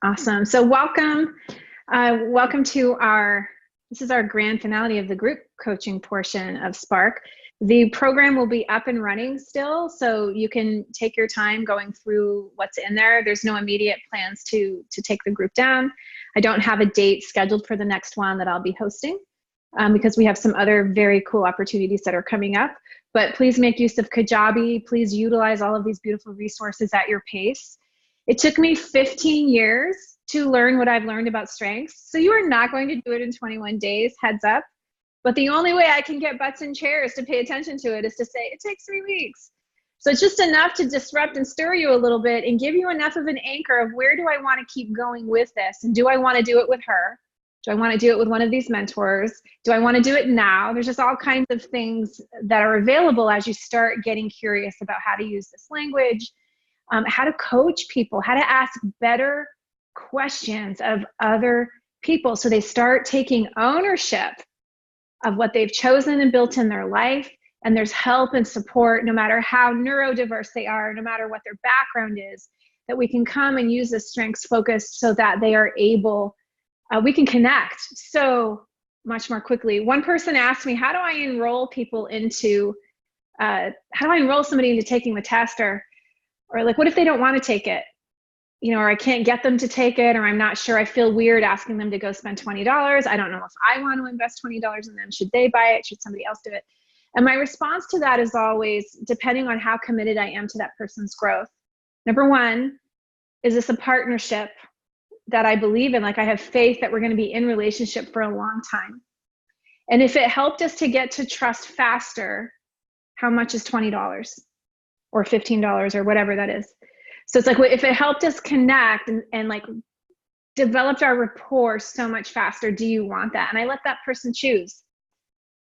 Awesome. So welcome to this is our grand finale of the group coaching portion of Spark. The program will be up and running still, so you can take your time going through what's in there. There's no immediate plans to take the group down. I don't have a date scheduled for the next one that I'll be hosting because we have some other very cool opportunities that are coming up. But please make use of Kajabi. Please utilize all of these beautiful resources at your pace. It took me 15 years to learn what I've learned about strengths. So you are not going to do it in 21 days, heads up. But the only way I can get butts in chairs to pay attention to it is to say, it takes 3 weeks. So it's just enough to disrupt and stir you a little bit and give you enough of an anchor of where do I want to keep going with this? And do I want to do it with her? Do I want to do it with one of these mentors? Do I want to do it now? There's just all kinds of things that are available as you start getting curious about how to use this language, how to coach people, how to ask better questions of other people so they start taking ownership of what they've chosen and built in their life. And there's help and support, no matter how neurodiverse they are, no matter what their background is, that we can come and use this strengths focus so that they are able, we can connect so much more quickly. One person asked me, how do I enroll people into, how do I enroll somebody into taking the test, or like, what if they don't want to take it? You know, or I can't get them to take it, or I'm not sure, I feel weird asking them to go spend $20. I don't know if I want to invest $20 in them. Should they buy it? Should somebody else do it? And my response to that is always, depending on how committed I am to that person's growth. Number one, is this a partnership that I believe in? Like, I have faith that we're going to be in relationship for a long time. And if it helped us to get to trust faster, how much is $20 or $15 or whatever that is? So it's like, if it helped us connect and like developed our rapport so much faster, do you want that? And I let that person choose.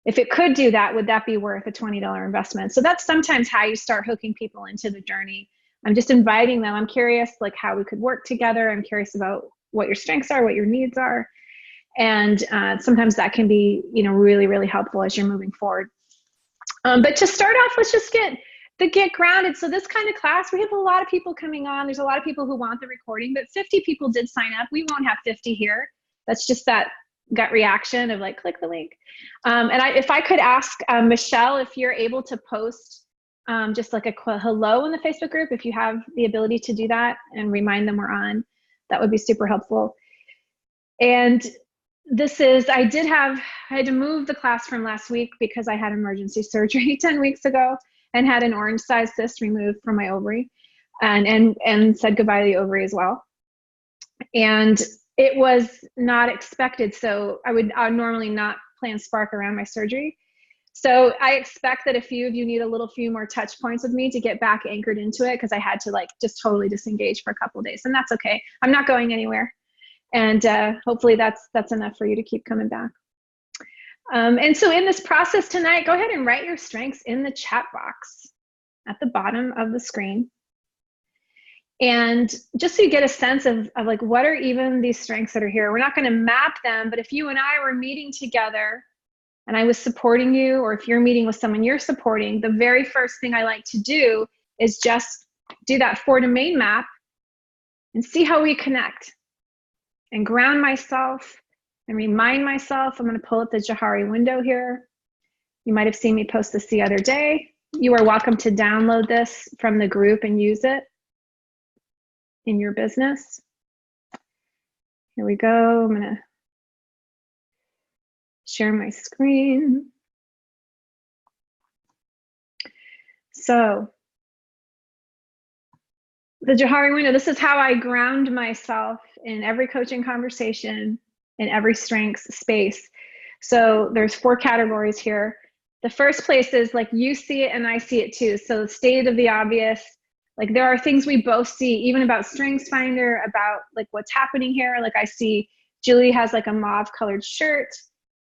If it could do that, would that be worth a $20 investment? So that's sometimes how you start hooking people into the journey. I'm just inviting them. I'm curious, like, how we could work together. I'm curious about what your strengths are, what your needs are. And sometimes that can be, you know, really, really helpful as you're moving forward. But to start off, let's just get grounded. So this kind of class, we have a lot of people coming on. There's a lot of people who want the recording, but 50 people did sign up. We won't have 50 here. That's just that gut reaction of like, click the link. If I could ask Michelle, if you're able to post just like a hello in the Facebook group, if you have the ability to do that and remind them we're on, that would be super helpful. And this is, I had to move the class from last week because I had emergency surgery 10 weeks ago and had an orange size cyst removed from my ovary, and said goodbye to the ovary as well. And it was not expected. So I would normally not plan Spark around my surgery. So I expect that a few of you need a few more touch points with me to get back anchored into it, because I had to like just totally disengage for a couple of days, and that's okay. I'm not going anywhere. And hopefully that's enough for you to keep coming back. And so in this process tonight, go ahead and write your strengths in the chat box at the bottom of the screen. And just so you get a sense of like, what are even these strengths that are here? We're not going to map them, but if you and I were meeting together and I was supporting you, or if you're meeting with someone you're supporting, the very first thing I like to do is just do that 4-domain map and see how we connect and ground myself and remind myself. I'm going to pull up the Johari window here. You might have seen me post this the other day. You are welcome to download this from the group and use it in your business. Here we go. I'm going to share my screen. So the Johari window, this is how I ground myself in every coaching conversation, in every strengths space. So there's 4 categories here. The first place is like, you see it and I see it too. So state of the obvious, like there are things we both see, even about Strengths Finder, about like what's happening here. Like I see Julie has like a mauve colored shirt.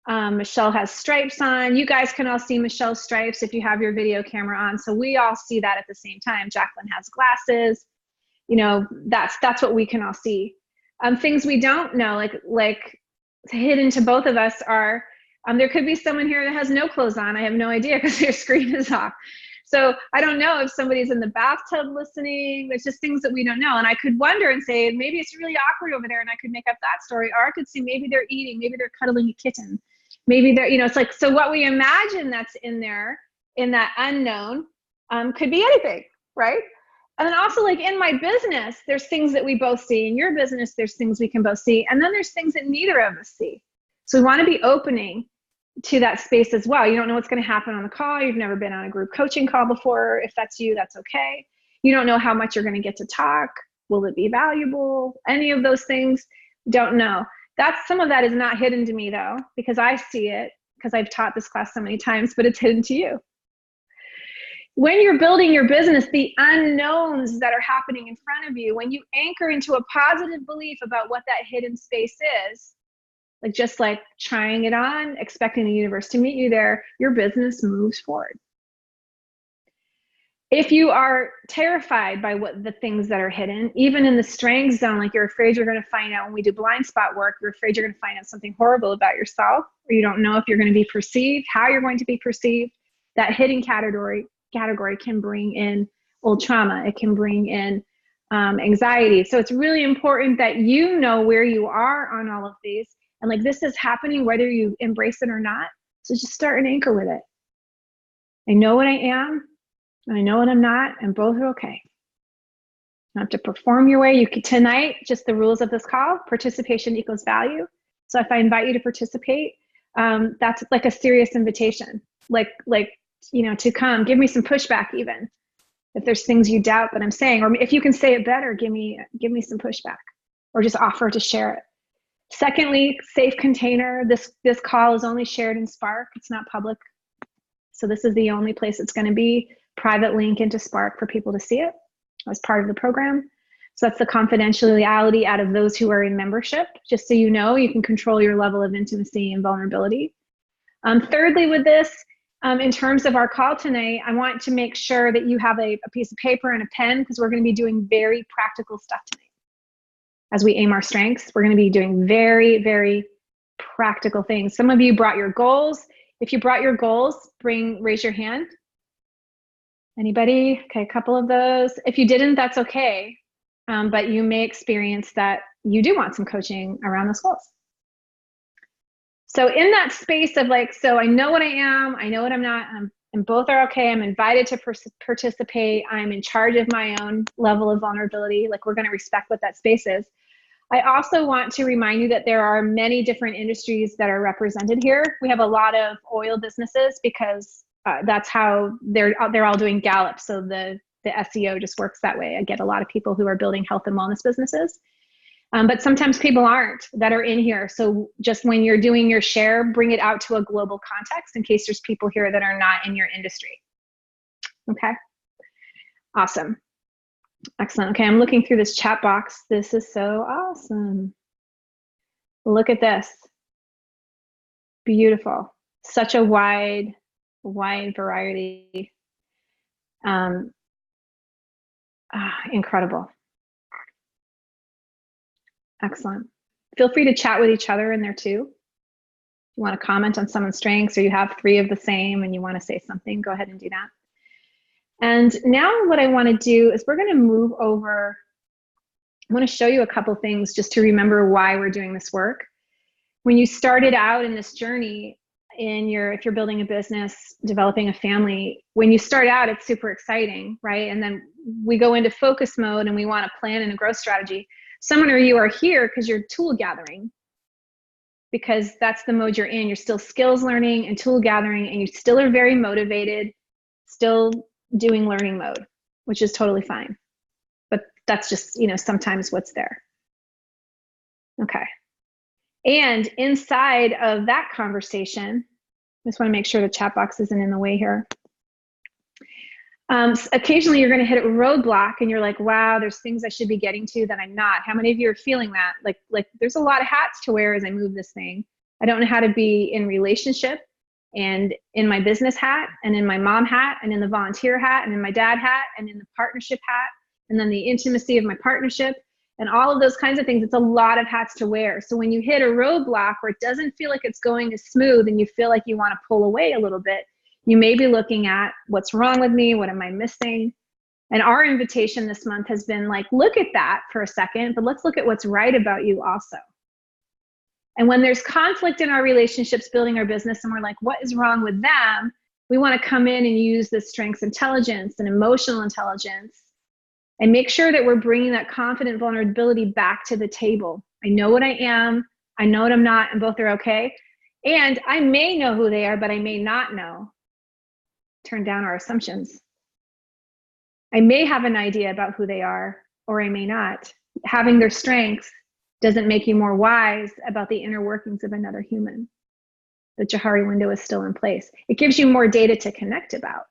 Michelle has stripes on. You guys can all see Michelle's stripes if you have your video camera on. So we all see that at the same time. Jacqueline has glasses. You know, that's what we can all see. Things we don't know, like hidden to both of us are, there could be someone here that has no clothes on. I have no idea because their screen is off. So I don't know if somebody's in the bathtub listening. There's just things that we don't know. And I could wonder and say, maybe it's really awkward over there, and I could make up that story. Or I could see maybe they're eating, maybe they're cuddling a kitten. Maybe they're, it's like, so what we imagine that's in there, in that unknown, could be anything, right? And then also, like, in my business, there's things that we both see. In your business, there's things we can both see. And then there's things that neither of us see. So we want to be opening to that space as well. You don't know what's going to happen on the call. You've never been on a group coaching call before. If that's you, that's okay. You don't know how much you're going to get to talk. Will it be valuable? Any of those things, don't know. Some of that is not hidden to me, though, because I see it, because I've taught this class so many times, but it's hidden to you. When you're building your business, the unknowns that are happening in front of you, when you anchor into a positive belief about what that hidden space is, just like trying it on, expecting the universe to meet you there, your business moves forward. If you are terrified by the things that are hidden, even in the strength zone, like you're afraid you're going to find out when we do blind spot work, you're afraid you're going to find out something horrible about yourself, or you don't know if you're going to be perceived, how you're going to be perceived, that hidden category can bring in old trauma. It can bring in anxiety. So it's really important that you know where you are on all of these. And like, this is happening whether you embrace it or not. So just start an anchor with it. I know what I am, and I know what I'm not, and both are okay. You don't have to perform your way. Tonight, just the rules of this call, participation equals value. So if I invite you to participate, that's like a serious invitation. To come, give me some pushback even. If there's things you doubt that I'm saying, or if you can say it better, give me some pushback, or just offer to share it. Secondly, safe container. This call is only shared in Spark. It's not public. So this is the only place it's going to be. Private link into Spark for people to see it as part of the program. So that's the confidentiality out of those who are in membership. Just so you know, you can control your level of intimacy and vulnerability. Thirdly, with this, in terms of our call tonight, I want to make sure that you have a piece of paper and a pen, because we're going to be doing very practical stuff tonight. As we aim our strengths, we're going to be doing very, very practical things. Some of you brought your goals. If you brought your goals, raise your hand. Anybody? Okay, a couple of those. If you didn't, that's okay. But you may experience that you do want some coaching around those goals. So in that space of so I know what I am, I know what I'm not, and both are okay. I'm invited to participate. I'm in charge of my own level of vulnerability. We're going to respect what that space is. I also want to remind you that there are many different industries that are represented here. We have a lot of oil businesses because that's how they're all doing Gallup. So the SEO just works that way. I get a lot of people who are building health and wellness businesses. But sometimes people aren't that are in here. So just when you're doing your share, bring it out to a global context in case there's people here that are not in your industry. Okay, awesome. Excellent. Okay, I'm looking through this chat box. This is so awesome. Look at this. Beautiful. Such a wide variety. Incredible. Excellent. Feel free to chat with each other in there too. If you want to comment on someone's strengths, or you have 3 of the same and you want to say something, go ahead and do that. And now what I want to do is we're going to move over. I want to show you a couple things just to remember why we're doing this work. When you started out in this journey, if you're building a business, developing a family, when you start out, it's super exciting, right? And then we go into focus mode and we want to plan and a growth strategy. Some of you are here because you're tool gathering, because that's the mode you're in. You're still skills learning and tool gathering, and you still are very motivated, still doing learning mode, which is totally fine. But that's just, sometimes what's there. Okay. And inside of that conversation, I just want to make sure the chat box isn't in the way here. Occasionally you're going to hit a roadblock and you're like, wow, there's things I should be getting to that I'm not. How many of you are feeling that? Like there's a lot of hats to wear as I move this thing. I don't know how to be in relationship, and in my business hat, and in my mom hat, and in the volunteer hat, and in my dad hat, and in the partnership hat, and then the intimacy of my partnership, and all of those kinds of things. It's a lot of hats to wear. So when you hit a roadblock where it doesn't feel like it's going as smooth and you feel like you want to pull away a little bit, You may be looking at what's wrong with me, what am I missing? And our invitation this month has been like, look at that for a second, but let's look at what's right about you also. And when there's conflict in our relationships, building our business, and we're like, what is wrong with them? We want to come in and use the strengths intelligence and emotional intelligence and make sure that we're bringing that confident vulnerability back to the table. I know what I am, I know what I'm not, and both are okay. And I may know who they are, but I may not know. Turn down our assumptions. I may have an idea about who they are, or I may not. Having their strengths doesn't make you more wise about the inner workings of another human. The Johari window is still in place. It gives you more data to connect about,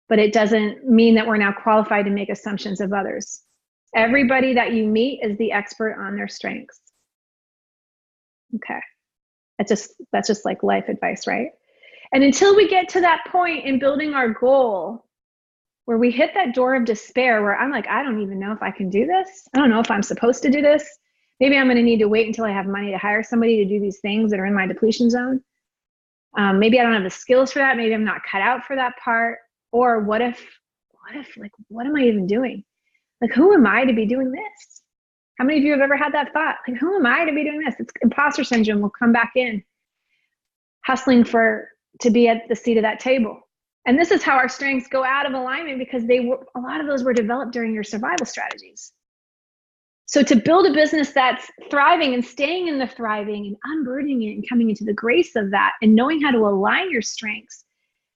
but it doesn't mean that we're now qualified to make assumptions of others. Everybody that you meet is the expert on their strengths. Okay, that's just like life advice, right? And until we get to that point in building our goal, where we hit that door of despair, where I'm like, I don't even know if I can do this. I don't know if I'm supposed to do this. Maybe I'm going to need to wait until I have money to hire somebody to do these things that are in my depletion zone. Maybe I don't have the skills for that. Maybe I'm not cut out for that part. Or what if, like, what am I even doing? Like, who am I to be doing this? How many of you have ever had that thought? Like, who am I to be doing this? It's imposter syndrome will come back in, hustling to be at the seat of that table. And this is how our strengths go out of alignment, because a lot of those were developed during your survival strategies. So to build a business that's thriving and staying in the thriving and unburdening it and coming into the grace of that and knowing how to align your strengths,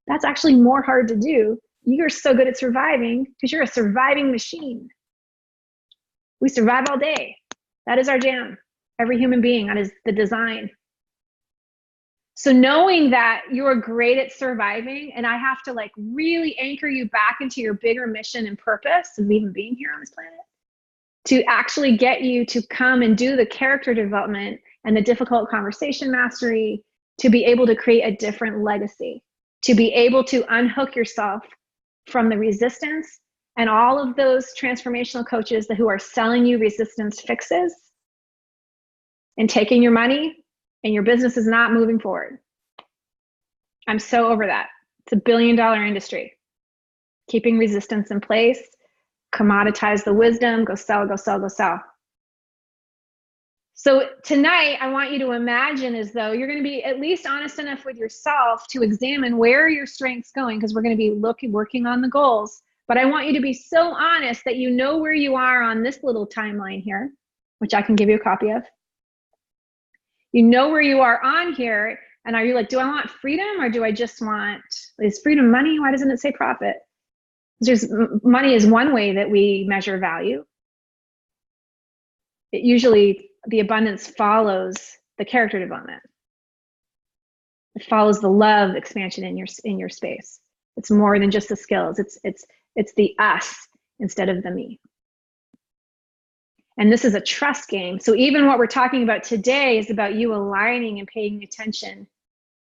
that's actually more hard to do. You're so good at surviving because you're a surviving machine. We survive all day. That is our jam. Every human being, that is the design. So knowing that you're great at surviving, and I have to like really anchor you back into your bigger mission and purpose of even being here on this planet, to actually get you to come and do the character development and the difficult conversation mastery, to be able to create a different legacy, to be able to unhook yourself from the resistance and all of those transformational coaches who are selling you resistance fixes and taking your money, and your business is not moving forward. I'm so over that. It's $1 billion industry. Keeping resistance in place, commoditize the wisdom, go sell, go sell, go sell. So tonight, I want you to imagine as though you're going to be at least honest enough with yourself to examine where are your strengths going, because we're going to be working on the goals. But I want you to be so honest that you know where you are on this little timeline here, which I can give you a copy of. You know where you are on here, and are you like, do I want freedom, or do I just want, is freedom money? Why doesn't it say profit? Money is one way that we measure value. It usually, the abundance follows the character development. It follows the love expansion in your space. It's more than just the skills. It's the us instead of the me. And this is a trust game. So even what we're talking about today is about you aligning and paying attention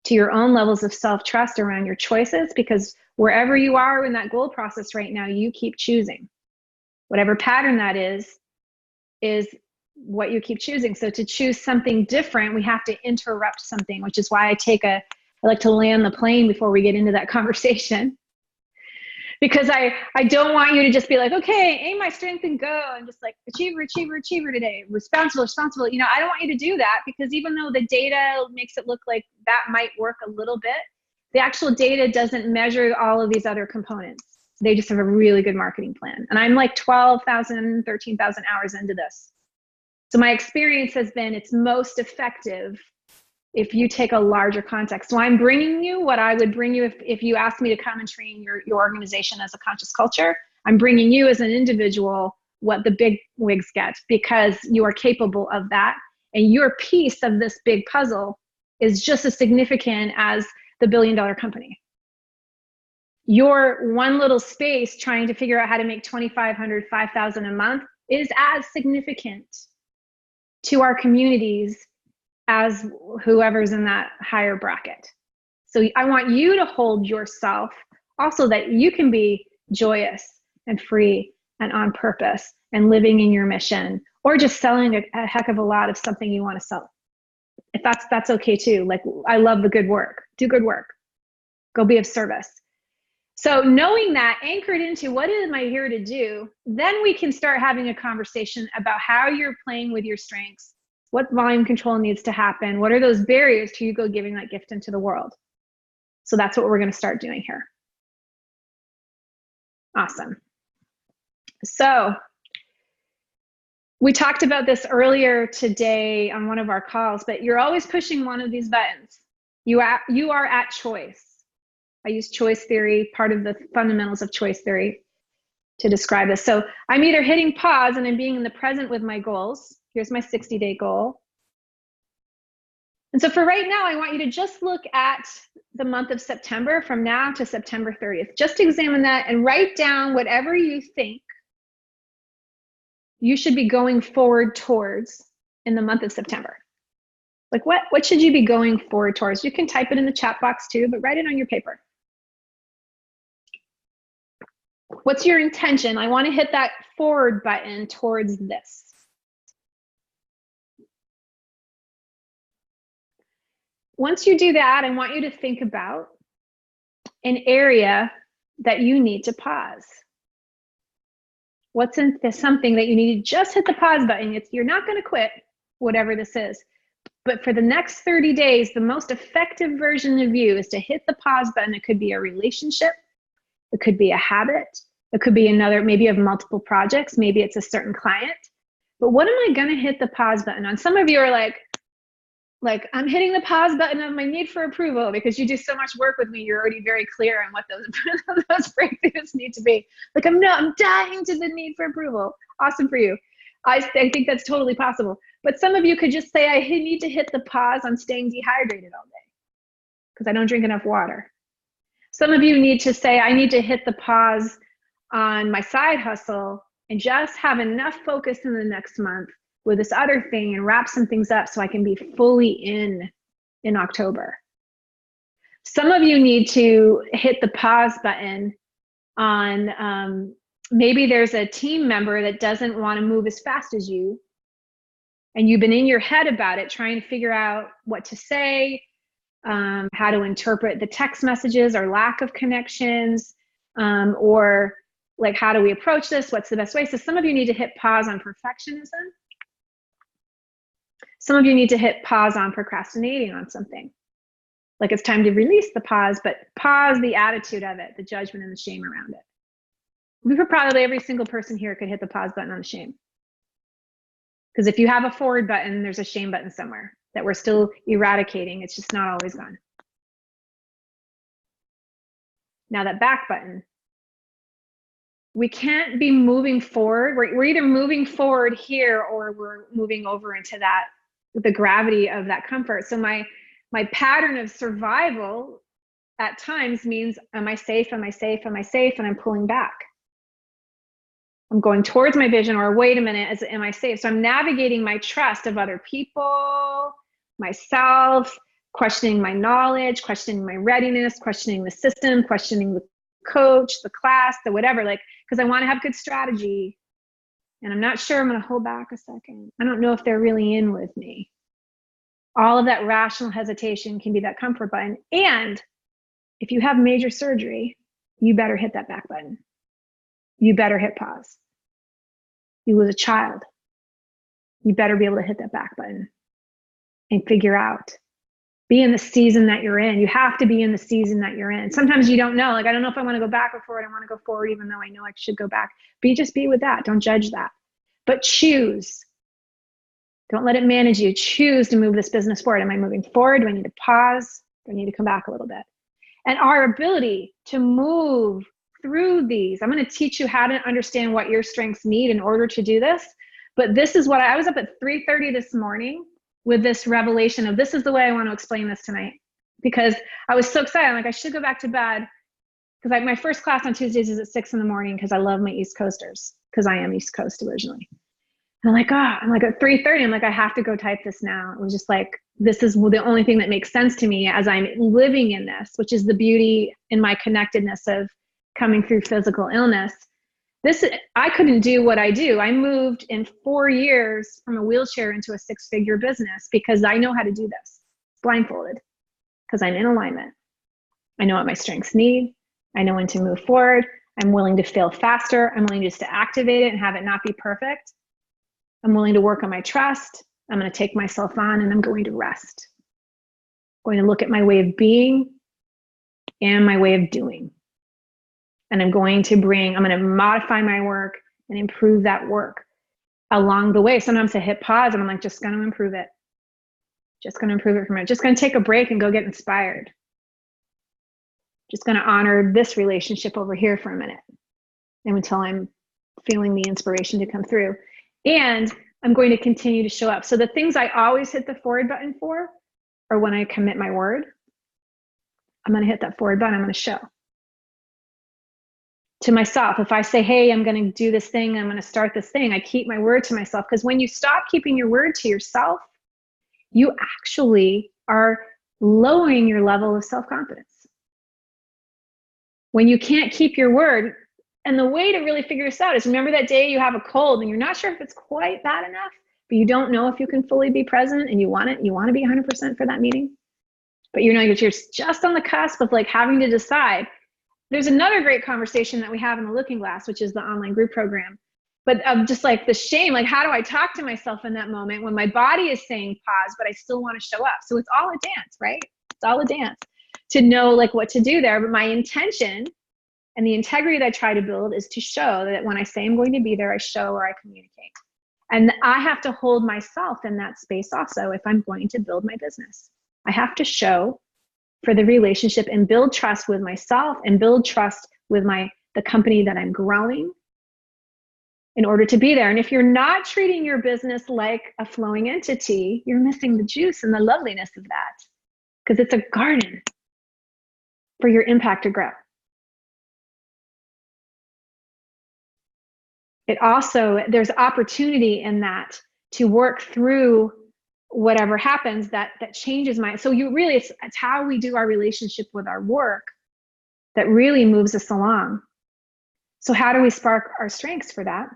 to your own levels of self-trust around your choices, because wherever you are in that goal process right now, you keep choosing. Whatever pattern that is what you keep choosing. So to choose something different, we have to interrupt something, which is why I like to land the plane before we get into that conversation. Because I don't want you to just be like, okay, aim my strength and go, and just like achiever, achiever, achiever today, responsible. You know, I don't want you to do that, because even though the data makes it look like that might work a little bit, the actual data doesn't measure all of these other components. They just have a really good marketing plan. And I'm like 12,000, 13,000 hours into this. So my experience has been it's most effective if you take a larger context. So I'm bringing you what I would bring you if you asked me to come and train your organization as a conscious culture. I'm bringing you as an individual what the big wigs get, because you are capable of that. And your piece of this big puzzle is just as significant as the $1 billion company. Your one little space trying to figure out how to make $2,500, $5,000 a month is as significant to our communities as whoever's in that higher bracket. So I want you to hold yourself also, that you can be joyous and free and on purpose and living in your mission, or just selling a heck of a lot of something you want to sell. If that's okay too. Like, I love the good work. Do good work. Go be of service. So knowing that, anchored into what am I here to do, then we can start having a conversation about how you're playing with your strengths, what volume control needs to happen, what are those barriers to you go giving that gift into the world. So that's what we're going to start doing here. Awesome. So we talked about this earlier today on one of our calls, but you're always pushing one of these buttons. You are at choice. I use choice theory, part of the fundamentals of choice theory, to describe this. So I'm either hitting pause and I'm being in the present with my goals. Here's my 60-day goal. And so for right now, I want you to just look at the month of September from now to September 30th. Just examine that and write down whatever you think you should be going forward towards in the month of September. Like what should you be going forward towards? You can type it in the chat box too, but write it on your paper. What's your intention? I want to hit that forward button towards this. Once you do that, I want you to think about an area that you need to pause. What's in this, something that you need to just hit the pause button? You're not going to quit, whatever this is. But for the next 30 days, the most effective version of you is to hit the pause button. It could be a relationship. It could be a habit. It could be another, maybe you have multiple projects. Maybe it's a certain client. But what am I going to hit the pause button on? Some of you are like, I'm hitting the pause button of my need for approval because you do so much work with me. You're already very clear on what those breakthroughs need to be. Like, I'm dying to the need for approval. Awesome for you. I think that's totally possible. But some of you could just say, I need to hit the pause on staying dehydrated all day because I don't drink enough water. Some of you need to say, I need to hit the pause on my side hustle and just have enough focus in the next month with this other thing and wrap some things up so I can be fully in October. Some of you need to hit the pause button on maybe there's a team member that doesn't want to move as fast as you, and you've been in your head about it, trying to figure out what to say, how to interpret the text messages or lack of connections, or like, how do we approach this? What's the best way? So some of you need to hit pause on perfectionism. Some of you need to hit pause on procrastinating on something. Like, it's time to release the pause, but pause the attitude of it, the judgment and the shame around it. We could probably, every single person here could hit the pause button on the shame. Because if you have a forward button, there's a shame button somewhere that we're still eradicating. It's just not always gone. Now that back button, we can't be moving forward. We're either moving forward here or we're moving over into that, the gravity of that comfort. So my pattern of survival at times means, am I safe? Am I safe? Am I safe? And I'm pulling back. I'm going towards my vision, or wait a minute, am I safe? So I'm navigating my trust of other people, myself, questioning my knowledge, questioning my readiness, questioning the system, questioning the coach, the class, the whatever, like, because I want to have good strategy. And I'm not sure, I'm going to hold back a second. I don't know if they're really in with me. All of that rational hesitation can be that comfort button. And if you have major surgery, you better hit that back button. You better hit pause. You lose a child, you better be able to hit that back button and figure out, be in the season that you're in. You have to be in the season that you're in. Sometimes you don't know, like, I don't know if I want to go back or forward. I want to go forward, even though I know I should go back. Just be with that. Don't judge that, but choose. Don't let it manage you. Choose to move this business forward. Am I moving forward? Do I need to pause? Do I need to come back a little bit? And our ability to move through these, I'm going to teach you how to understand what your strengths need in order to do this. But this is what I was up at 3:30 this morning with this revelation of, this is the way I want to explain this tonight, because I was so excited. I'm like, I should go back to bed, because my first class on Tuesdays is at 6 in the morning, because I love my East Coasters, because I am East Coast originally. And I'm like, I'm like at 3:30, I'm like, I have to go type this now. It was just like, this is the only thing that makes sense to me as I'm living in this, which is the beauty in my connectedness of coming through physical illness. I couldn't do what I do. I moved in 4 years from a wheelchair into a 6-figure business because I know how to do this blindfolded, because I'm in alignment. I know what my strengths need. I know when to move forward. I'm willing to fail faster. I'm willing just to activate it and have it not be perfect. I'm willing to work on my trust. I'm going to take myself on and I'm going to rest. I'm going to look at my way of being and my way of doing. And I'm going to modify my work and improve that work along the way. Sometimes I hit pause and I'm like, just going to improve it. Just going to improve it for a minute. Just going to take a break and go get inspired. Just going to honor this relationship over here for a minute and until I'm feeling the inspiration to come through. And I'm going to continue to show up. So the things I always hit the forward button for are when I commit my word. I'm going to hit that forward button. I'm going to show to myself. If I say, hey, I'm going to do this thing, I'm going to start this thing, I keep my word to myself. Because when you stop keeping your word to yourself, you actually are lowering your level of self-confidence. When you can't keep your word, and the way to really figure this out is remember that day you have a cold and you're not sure if it's quite bad enough, but you don't know if you can fully be present and you want to be 100% for that meeting. But you're just on the cusp of like having to decide. There's another great conversation that we have in the Looking Glass, which is the online group program. But of just like the shame, like how do I talk to myself in that moment when my body is saying pause, but I still want to show up? So it's all a dance, right? It's all a dance to know like what to do there. But my intention and the integrity that I try to build is to show that when I say I'm going to be there, I show or I communicate. And I have to hold myself in that space also if I'm going to build my business. I have to show for the relationship and build trust with myself and build trust with the company that I'm growing in order to be there. And if you're not treating your business like a flowing entity, you're missing the juice and the loveliness of that, because it's a garden for your impact to grow. It also, there's opportunity in that to work through whatever happens that changes so you really, it's how we do our relationship with our work that really moves us along. So how do we spark our strengths for that?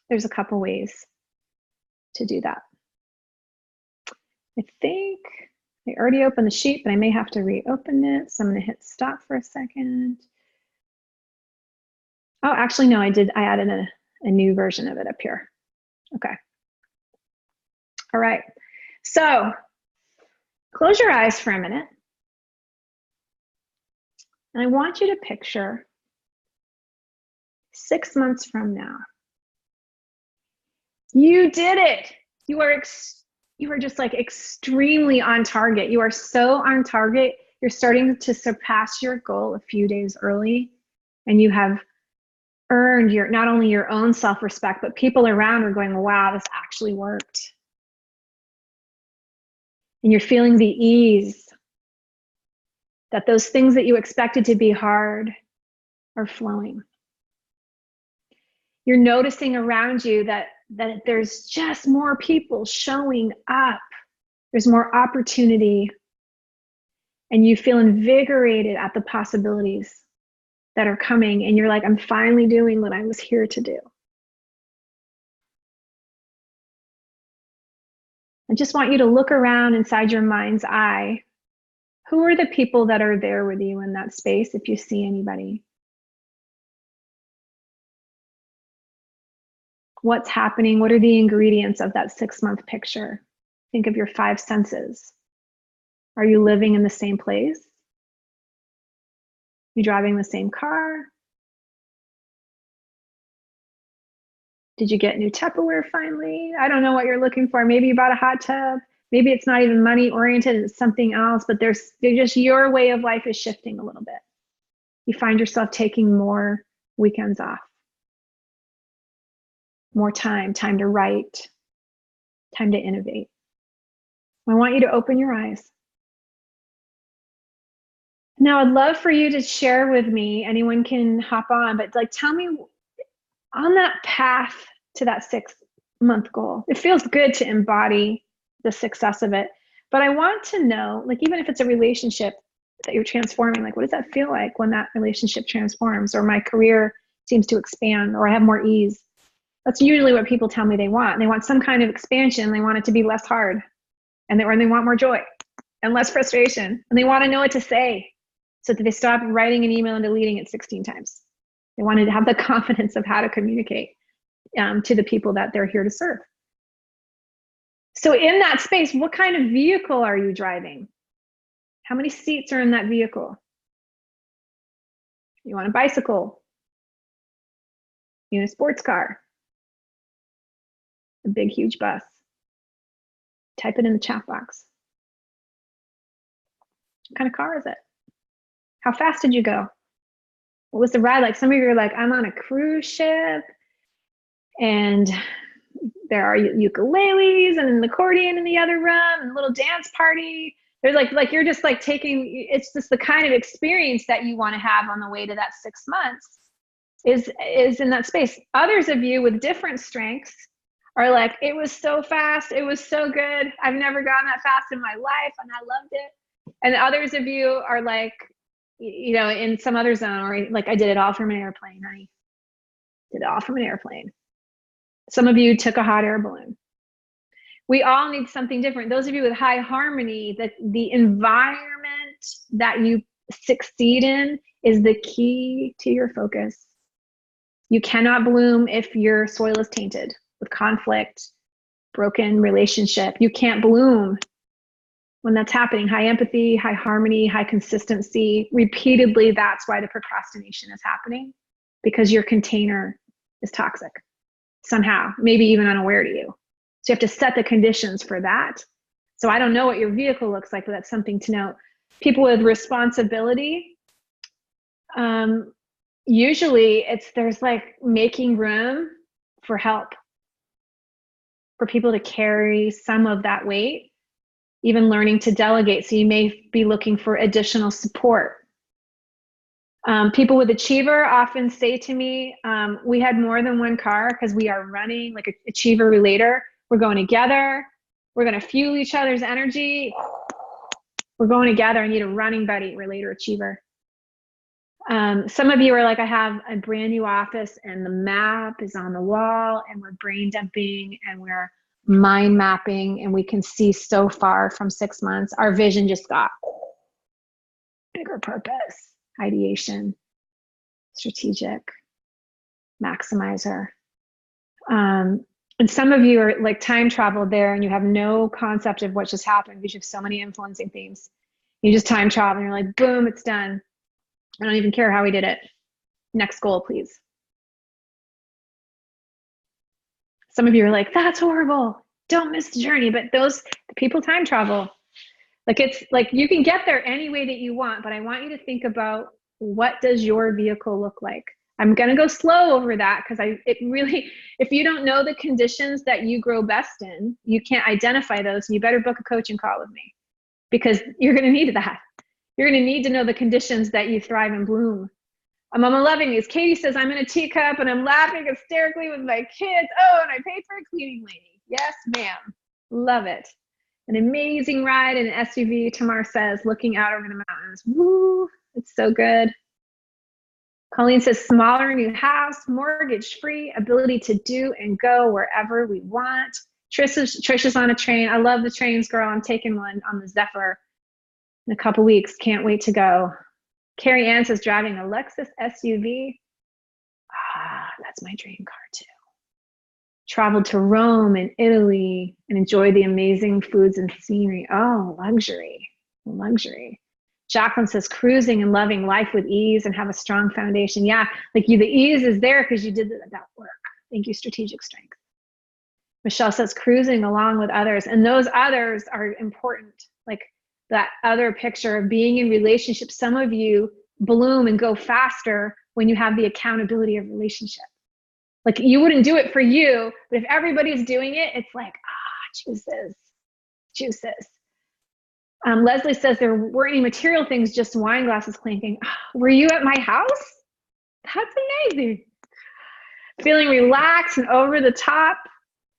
There's a couple ways to do that. I think I already opened the sheet, but I may have to reopen it. So I'm going to hit stop for a second. Oh, actually, no, I added a new version of it up here. Okay. All right. So close your eyes for a minute. And I want you to picture 6 months from now. You did it. You are just like extremely on target. You are so on target. You're starting to surpass your goal a few days early, and you have earned not only your own self-respect, but people around are going, wow, this actually worked. And you're feeling the ease that those things that you expected to be hard are flowing. You're noticing around you that there's just more people showing up. There's more opportunity. And you feel invigorated at the possibilities that are coming. And you're like, I'm finally doing what I was here to do. I just want you to look around inside your mind's eye. Who are the people that are there with you in that space, if you see anybody? What's happening? What are the ingredients of that 6-month picture? Think of your 5 senses. Are you living in the same place? You driving the same car? Did you get new Tupperware finally? I don't know what you're looking for. Maybe you bought a hot tub. Maybe it's not even money oriented, it's something else, but there's just your way of life is shifting a little bit. You find yourself taking more weekends off. More time to write, time to innovate. I want you to open your eyes. Now, I'd love for you to share with me, anyone can hop on, but like tell me on that path to that 6-month goal. It feels good to embody the success of it, but I want to know, like even if it's a relationship that you're transforming, like what does that feel like when that relationship transforms, or my career seems to expand, or I have more ease? That's usually what people tell me they want. They want some kind of expansion. They want it to be less hard, or they want more joy and less frustration, and they want to know what to say. so that they stopped writing an email and deleting it 16 times. They wanted to have the confidence of how to communicate to the people that they're here to serve. So in that space, what kind of vehicle are you driving? How many seats are in that vehicle? You want a bicycle? You want a sports car? A big, huge bus? Type it in the chat box. What kind of car is it? How fast did you go? What was the ride like? Some of you are like, I'm on a cruise ship and there are ukuleles and an accordion in the other room and a little dance party. There's like you're just like taking, it's just the kind of experience that you want to have on the way to that 6 months is in that space. Others of you with different strengths are like, it was so fast, it was so good, I've never gone that fast in my life and I loved it. And others of you are like, you know, in some other zone, or like, I did it all from an airplane, honey. Did it all from an airplane. Some of you took a hot air balloon. We all need something different. Those of you with high harmony, that the environment that you succeed in is the key to your focus. You cannot bloom if your soil is tainted with conflict, broken relationship. You can't bloom when that's happening. High empathy, high harmony, high consistency. Repeatedly, that's why the procrastination is happening, because your container is toxic somehow, maybe even unaware to you. So you have to set the conditions for that. So I don't know what your vehicle looks like, but that's something to note. People with responsibility, usually there's like making room for help, for people to carry some of that weight, even learning to delegate. So you may be looking for additional support. People with achiever often say to me, we had more than one car because we are running like an achiever relator. We're going together. We're going to fuel each other's energy. We're going together. I need a running buddy, relator, achiever. Some of you are like, I have a brand new office and the map is on the wall and we're brain dumping and we're mind mapping and we can see so far from 6 months. Our vision just got bigger purpose, ideation, strategic, maximizer. And some of you are like time travel there and you have no concept of what just happened because you have so many influencing themes. You just time travel and you're like, boom, it's done. I don't even care how we did it. Next goal, please. Some of you are like, that's horrible. Don't miss the journey. But the people time travel. Like it's like you can get there any way that you want, but I want you to think about, what does your vehicle look like? I'm going to go slow over that because if you don't know the conditions that you grow best in, you can't identify those. You better book a coaching call with me because you're going to need that. You're going to need to know the conditions that you thrive and bloom. I'm loving these. Katie says, I'm in a teacup and I'm laughing hysterically with my kids. Oh, and I paid for a cleaning lady. Yes, ma'am. Love it. An amazing ride in an SUV, Tamar says, looking out over the mountains. Woo, it's so good. Colleen says, smaller new house, mortgage free, ability to do and go wherever we want. Trisha's on a train. I love the trains, girl. I'm taking one on the Zephyr in a couple weeks. Can't wait to go. Carrie Ann says, driving a Lexus SUV. That's my dream car too. Traveled to Rome and Italy and enjoyed the amazing foods and scenery. Oh, luxury, luxury. Jacqueline says, cruising and loving life with ease and have a strong foundation. Yeah, like the ease is there because you did that work. Thank you, strategic strength. Michelle says, cruising along with others. And those others are important. Like that other picture of being in relationships. Some of you bloom and go faster when you have the accountability of relationship. Like you wouldn't do it for you, but if everybody's doing it, it's like, juices. Leslie says there weren't any material things, just wine glasses clinking. Were you at my house? That's amazing. Feeling relaxed and over the top,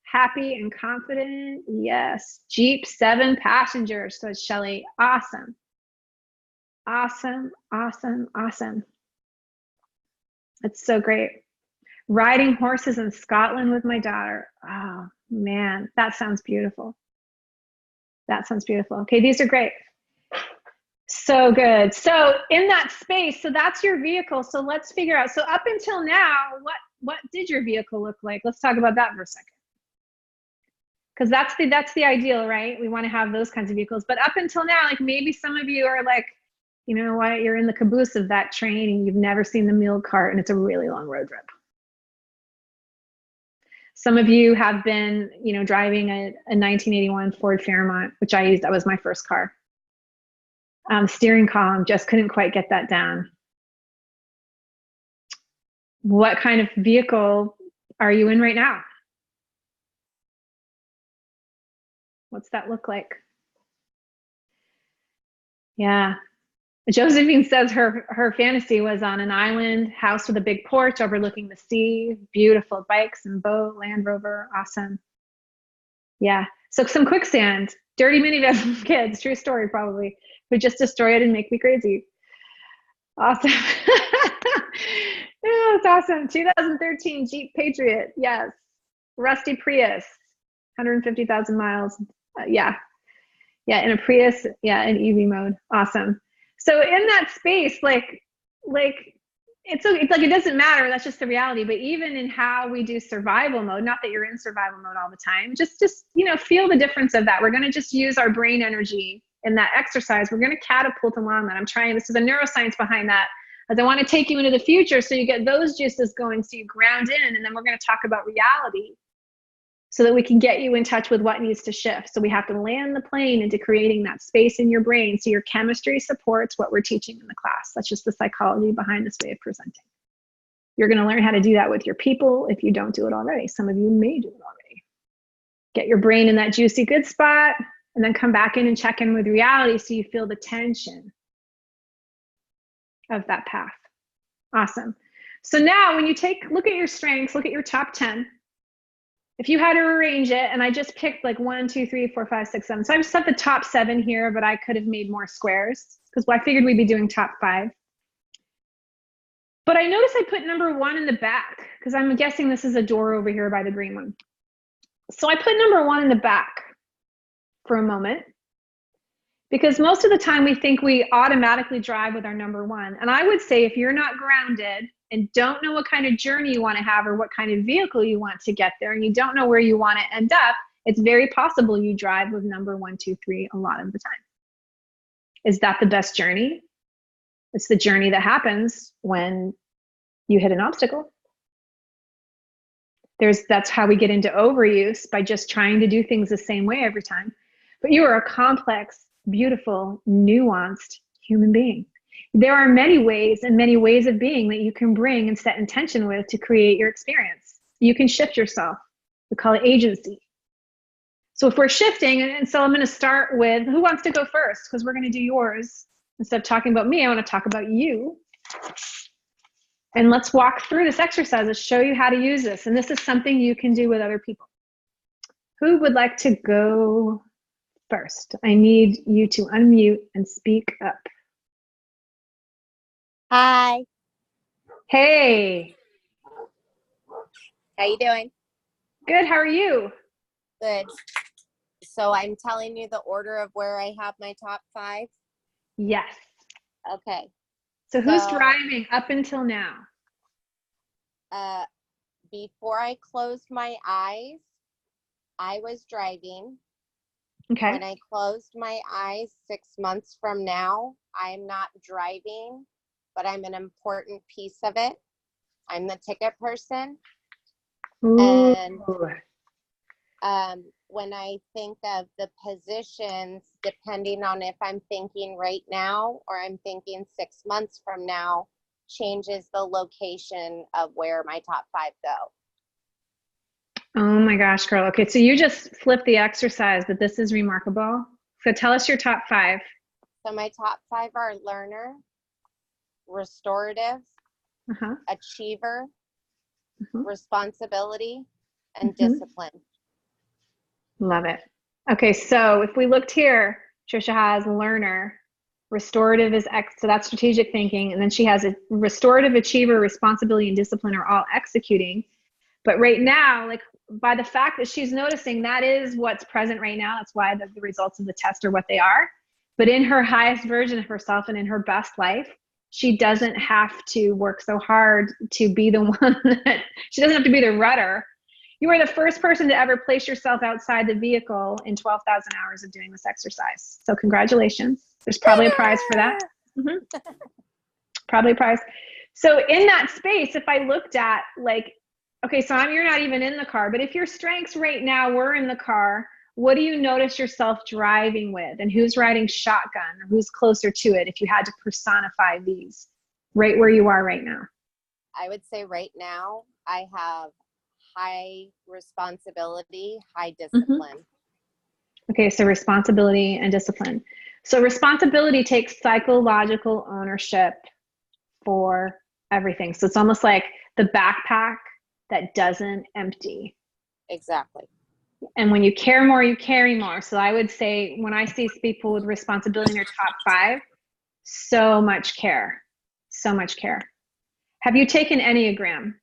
happy and confident. Yes. Jeep, 7 passengers, says Shelly. Awesome. Awesome, awesome, awesome. It's so great. Riding horses in Scotland with my daughter. Oh, man, that sounds beautiful. That sounds beautiful. Okay, these are great. So good. So in that space, so that's your vehicle. So let's figure out. So up until now, what did your vehicle look like? Let's talk about that for a second. Because that's the ideal, right? We want to have those kinds of vehicles. But up until now, like maybe some of you are like, you know what, you're in the caboose of that train and you've never seen the meal cart and it's a really long road trip. Some of you have been, you know, driving a 1981 Ford Fairmont, which I used. That was my first car. Steering column, just couldn't quite get that down. What kind of vehicle are you in right now? What's that look like? Yeah. Josephine says her fantasy was on an island house with a big porch overlooking the sea, beautiful bikes and boat, Land Rover, awesome. Yeah. So some quicksand, dirty minivan kids, true story probably, would just destroy it and make me crazy. Awesome. Yeah, it's awesome. 2013 Jeep Patriot. Yes. Rusty Prius, 150,000 miles. Yeah. Yeah. In a Prius. Yeah. In EV mode. Awesome. So in that space, like it's like, it doesn't matter. That's just the reality. But even in how we do survival mode, not that you're in survival mode all the time, just, you know, feel the difference of that. We're going to just use our brain energy in that exercise. We're going to catapult along that. This is the neuroscience behind that, as I want to take you into the future. So you get those juices going, so you ground in, and then we're going to talk about reality so that we can get you in touch with what needs to shift. So we have to land the plane into creating that space in your brain so your chemistry supports what we're teaching in the class. That's just the psychology behind this way of presenting. You're going to learn how to do that with your people if you don't do it already. Some of you may do it already. Get your brain in that juicy good spot, and then come back in and check in with reality so you feel the tension of that path. Awesome. So now when you look at your strengths, look at your top 10. If you had to arrange it, and I just picked like 1, 2, 3, 4, 5, 6, 7. So I just set the top 7 here, but I could have made more squares because I figured we'd be doing top 5. But I noticed I put number 1 in the back because I'm guessing this is a door over here by the green one. So I put number 1 in the back for a moment, because most of the time we think we automatically drive with our number 1. And I would say if you're not grounded and don't know what kind of journey you want to have or what kind of vehicle you want to get there, and you don't know where you want to end up, it's very possible you drive with number 1, 2, 3 a lot of the time. Is that the best journey? It's the journey that happens when you hit an obstacle. That's how we get into overuse, by just trying to do things the same way every time. But you are a complex, beautiful, nuanced human being. There are many ways and many ways of being that you can bring and set intention with to create your experience. You can shift yourself. We call it agency. So if we're shifting, and so I'm going to start with, who wants to go first? Because we're going to do yours. Instead of talking about me, I want to talk about you. And let's walk through this exercise to show you how to use this. And this is something you can do with other people. Who would like to go first? I need you to unmute and speak up. Hi. Hey. How you doing? Good. How are you? Good. So I'm telling you the order of where I have my top 5? Yes. Okay. So who's driving up until now? Before I closed my eyes, I was driving. Okay. When I closed my eyes 6 months from now, I'm not driving, but I'm an important piece of it. I'm the ticket person. Ooh. And when I think of the positions, depending on if I'm thinking right now or I'm thinking 6 months from now, changes the location of where my top 5 go. Oh my gosh, girl. Okay, so you just flipped the exercise, but this is remarkable. So tell us your top 5. So my top 5 are learner, restorative, achiever, responsibility, and discipline. Love it. Okay, so if we looked here, Trisha has learner, restorative is X, so that's strategic thinking, and then she has a restorative, achiever, responsibility, and discipline are all executing. But right now, like by the fact that she's noticing that is what's present right now, that's why the results of the test are what they are. But in her highest version of herself and in her best life, she doesn't have to work so hard to be the one that, she doesn't have to be the rudder. You are the first person to ever place yourself outside the vehicle in 12,000 hours of doing this exercise. So congratulations. There's probably a prize for that. Probably a prize. So in that space, if I looked at like, okay, so you're not even in the car, but if your strengths right now were in the car, what do you notice yourself driving with? And who's riding shotgun, or who's closer to it if you had to personify these right where you are right now? I would say right now I have high responsibility, high discipline. Okay, so responsibility and discipline. So responsibility takes psychological ownership for everything. So it's almost like the backpack that doesn't empty. Exactly. And when you care more, you carry more. So I would say when I see people with responsibility in their top 5, so much care, so much care. Have you taken Enneagram?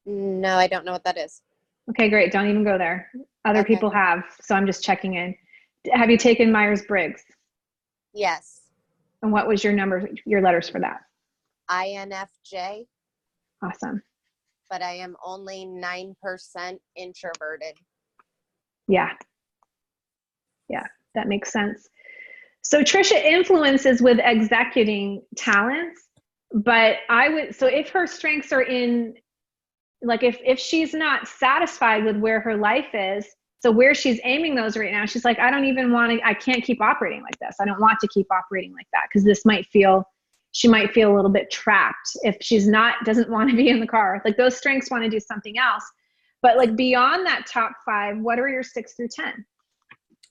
No, I don't know what that is. Okay, great. Don't even go there. Other people have, so I'm just checking in. Have you taken Myers-Briggs? Yes. And what was your letters for that? INFJ. Awesome. But I am only 9% introverted. Yeah, that makes sense. So Trisha influences with executing talents, but so if her strengths are in, like if she's not satisfied with where her life is, so where she's aiming those right now, she's like, I can't keep operating like this. I don't want to keep operating like that, because she might feel a little bit trapped if doesn't want to be in the car. Like those strengths want to do something else. But like beyond that top 5, what are your 6 through 10?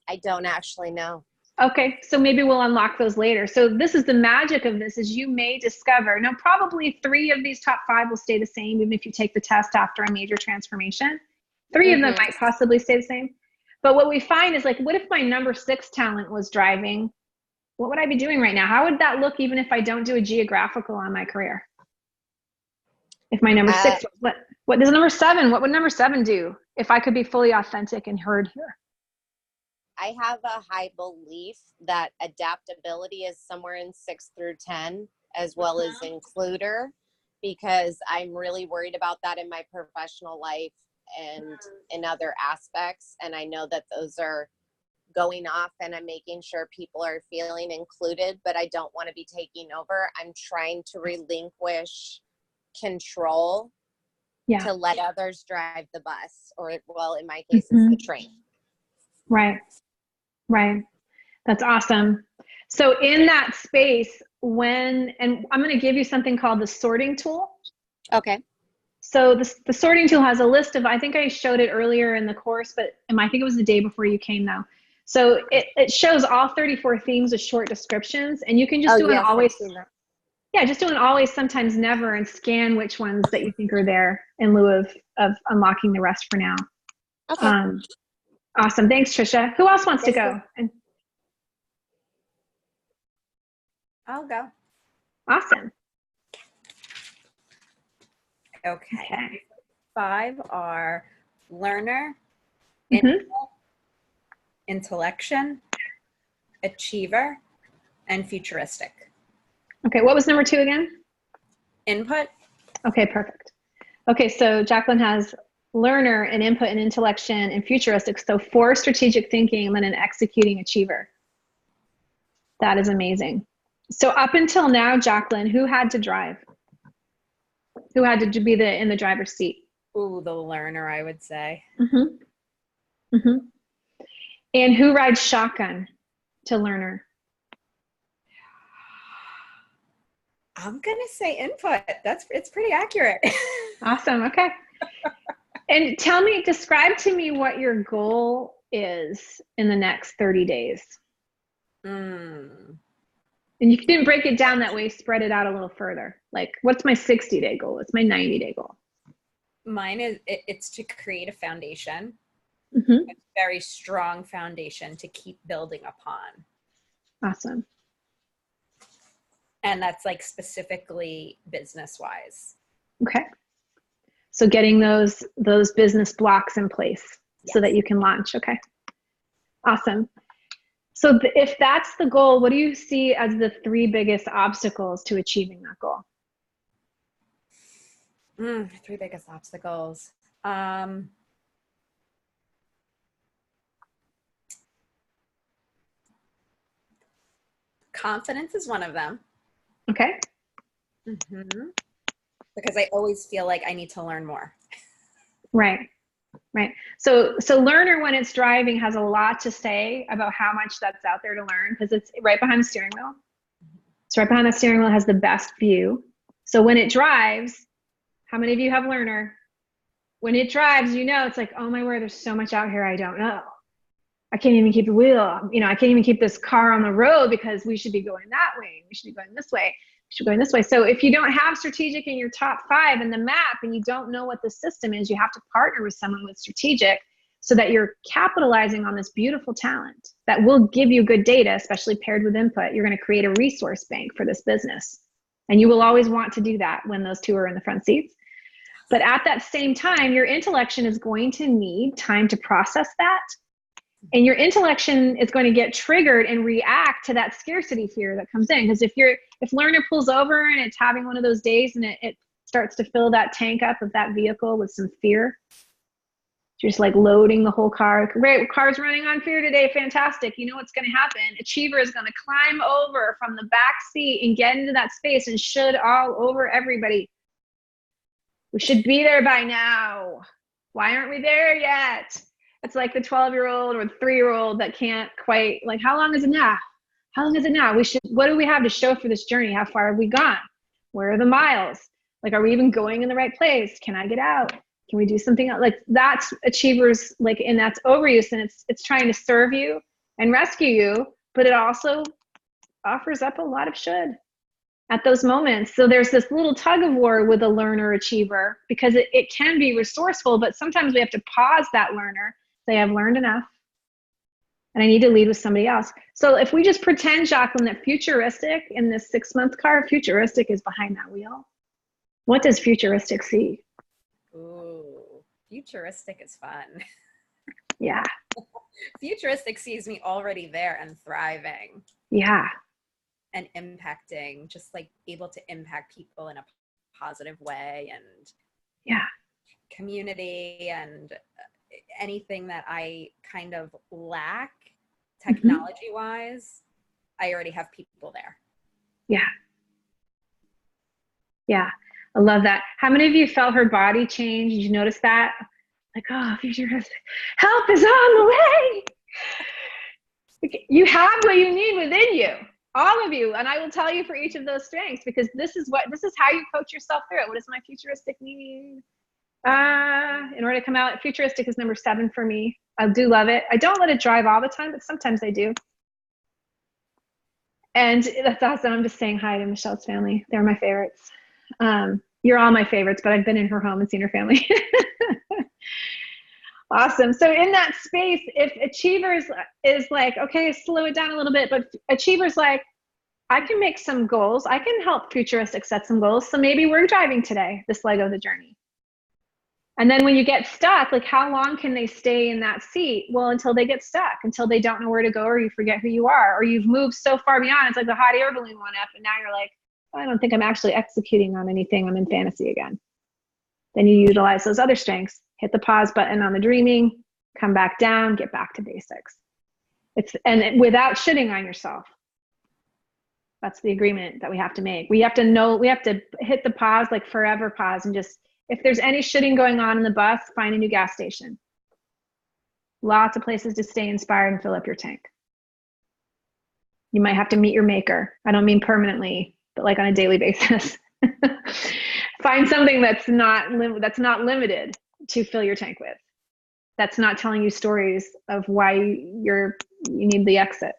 I don't actually know. Okay, so maybe we'll unlock those later. So this is the magic of this, is you may discover, now probably 3 of these top 5 will stay the same, even if you take the test after a major transformation. 3 of them might possibly stay the same. But what we find is like, what if my number 6 talent was driving? What would I be doing right now? How would that look even if I don't do a geographical on my career? If my number 6, what does number 7, what would number 7 do if I could be fully authentic and heard here? I have a high belief that adaptability is somewhere in 6 through 10, as well as includer, because I'm really worried about that in my professional life and in other aspects. And I know that those are going off, and I'm making sure people are feeling included, but I don't want to be taking over. I'm trying to relinquish control to let others drive the bus, or well, in my case, it's the train. Right. That's awesome. So in that space, and I'm going to give you something called the sorting tool. Okay. So the sorting tool has a list of, I think I showed it earlier in the course, but I think it was the day before you came though. So it shows all 34 themes with short descriptions, and you can just do an always, just do an always, sometimes, never, and scan which ones that you think are there in lieu of unlocking the rest for now. Okay. Awesome. Thanks, Trisha. Who else wants to go? I'll go. Awesome. Okay. 5 are learner, intellection, achiever, and futuristic. Okay, what was number 2 again? Input. Okay, perfect. Okay, so Jacqueline has learner and input and intellection and futuristic. So 4 strategic thinking and then an executing achiever. That is amazing. So up until now, Jacqueline, who had to drive? Who had to be in the driver's seat? Ooh, the learner, I would say. And who rides shotgun to learner? I'm gonna say input. It's pretty accurate. Awesome. Okay. And describe to me what your goal is in the next 30 days. And you didn't break it down that way, spread it out a little further. Like, what's my 60-day goal? What's my 90-day goal? Mine is, it's to create a foundation, a very strong foundation to keep building upon. Awesome. And that's like specifically business-wise. Okay. So getting those business blocks in place so that you can launch. Okay. Awesome. So if that's the goal, what do you see as the three biggest obstacles to achieving that goal? Three biggest obstacles. Confidence is one of them. Okay. Because I always feel like I need to learn more. Right. Right. So learner, when it's driving, has a lot to say about how much that's out there to learn, because it's right behind the steering wheel. It's right behind the steering wheel, has the best view. So when it drives, how many of you have learner? When it drives, you know, it's like, oh my word, there's so much out here I don't know. I can't even keep the wheel. You know, I can't even keep this car on the road because we should be going that way. We should be going this way. We should be going this way. So if you don't have strategic in your top 5 in the map and you don't know what the system is, you have to partner with someone with strategic so that you're capitalizing on this beautiful talent that will give you good data, especially paired with input. You're going to create a resource bank for this business. And you will always want to do that when those two are in the front seats. But at that same time, your intellection is going to need time to process that. And your intellection is going to get triggered and react to that scarcity fear that comes in. Because if learner pulls over and it's having one of those days and it starts to fill that tank up of that vehicle with some fear, just like loading the whole car. Great, car's running on fear today. Fantastic. You know what's going to happen? Achiever is going to climb over from the back seat and get into that space and should all over everybody. We should be there by now. Why aren't we there yet? It's like the 12-year-old or the 3-year-old that can't quite, like, how long is it now? How long is it now? What do we have to show for this journey? How far have we gone? Where are the miles? Like, are we even going in the right place? Can I get out? Can we do something else? Like, that's achievers, like, and that's overuse, and it's trying to serve you and rescue you, but it also offers up a lot of should at those moments. So there's this little tug of war with a learner achiever, because it can be resourceful, but sometimes we have to pause that learner, say, I've learned enough and I need to lead with somebody else. So if we just pretend, Jacqueline, that futuristic in this 6-month car, futuristic is behind that wheel. What does futuristic see? Ooh, futuristic is fun. Yeah. Futuristic sees me already there and thriving. Yeah. And impacting, just like able to impact people in a positive way, and yeah, community, and anything that I kind of lack technology wise, I already have people there. Yeah. Yeah. I love that. How many of you felt her body change? Did you notice that? Like, oh, futuristic, help is on the way. You have what you need within you. All of you. And I will tell you for each of those strengths, because this is how you coach yourself through it. What does my futuristic need? In order to come out, futuristic is number 7 for me. I do love it. I don't let it drive all the time, but sometimes I do. And that's awesome. I'm just saying hi to Michelle's family. They're my favorites. You're all my favorites, but I've been in her home and seen her family. Awesome. So in that space, if achievers is like, okay, slow it down a little bit, but achievers like, I can make some goals. I can help futuristic set some goals. So maybe we're driving today, this leg of the journey. And then when you get stuck, like, how long can they stay in that seat? Well, until they get stuck, until they don't know where to go, or you forget who you are, or you've moved so far beyond. It's like the hot air balloon went up and now you're like, oh, I don't think I'm actually executing on anything. I'm in fantasy again. Then you utilize those other strengths, hit the pause button on the dreaming, come back down, get back to basics. And without shitting on yourself. That's the agreement that we have to make. We have to hit the pause, like forever pause, and just, if there's any shitting going on in the bus, find a new gas station. Lots of places to stay inspired and fill up your tank. You might have to meet your maker. I don't mean permanently, but like on a daily basis. Find something that's not limited to fill your tank with. That's not telling you stories of why you need the exit.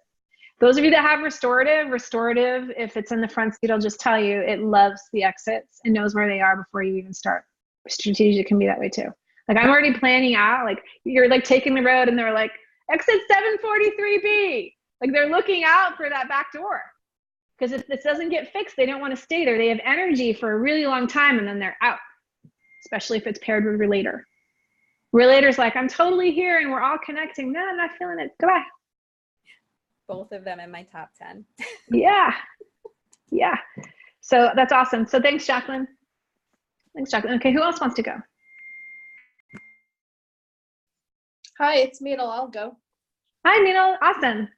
Those of you that have restorative, if it's in the front seat, I'll just tell you, it loves the exits and knows where they are before you even start. Strategic can be that way too. Like, I'm already planning out, like, you're like taking the road and they're like, exit 743B. Like, they're looking out for that back door. Because if this doesn't get fixed, they don't want to stay there. They have energy for a really long time and then they're out, especially if it's paired with relator. Relator's like, I'm totally here and we're all connecting. No, I'm not feeling it. Goodbye. both of them in my top 10. Yeah. Yeah. So that's awesome. So thanks, Jacqueline. Thanks, Jacqueline. Okay, who else wants to go? Hi, it's Meenal. I'll go. Hi, Nino. Awesome.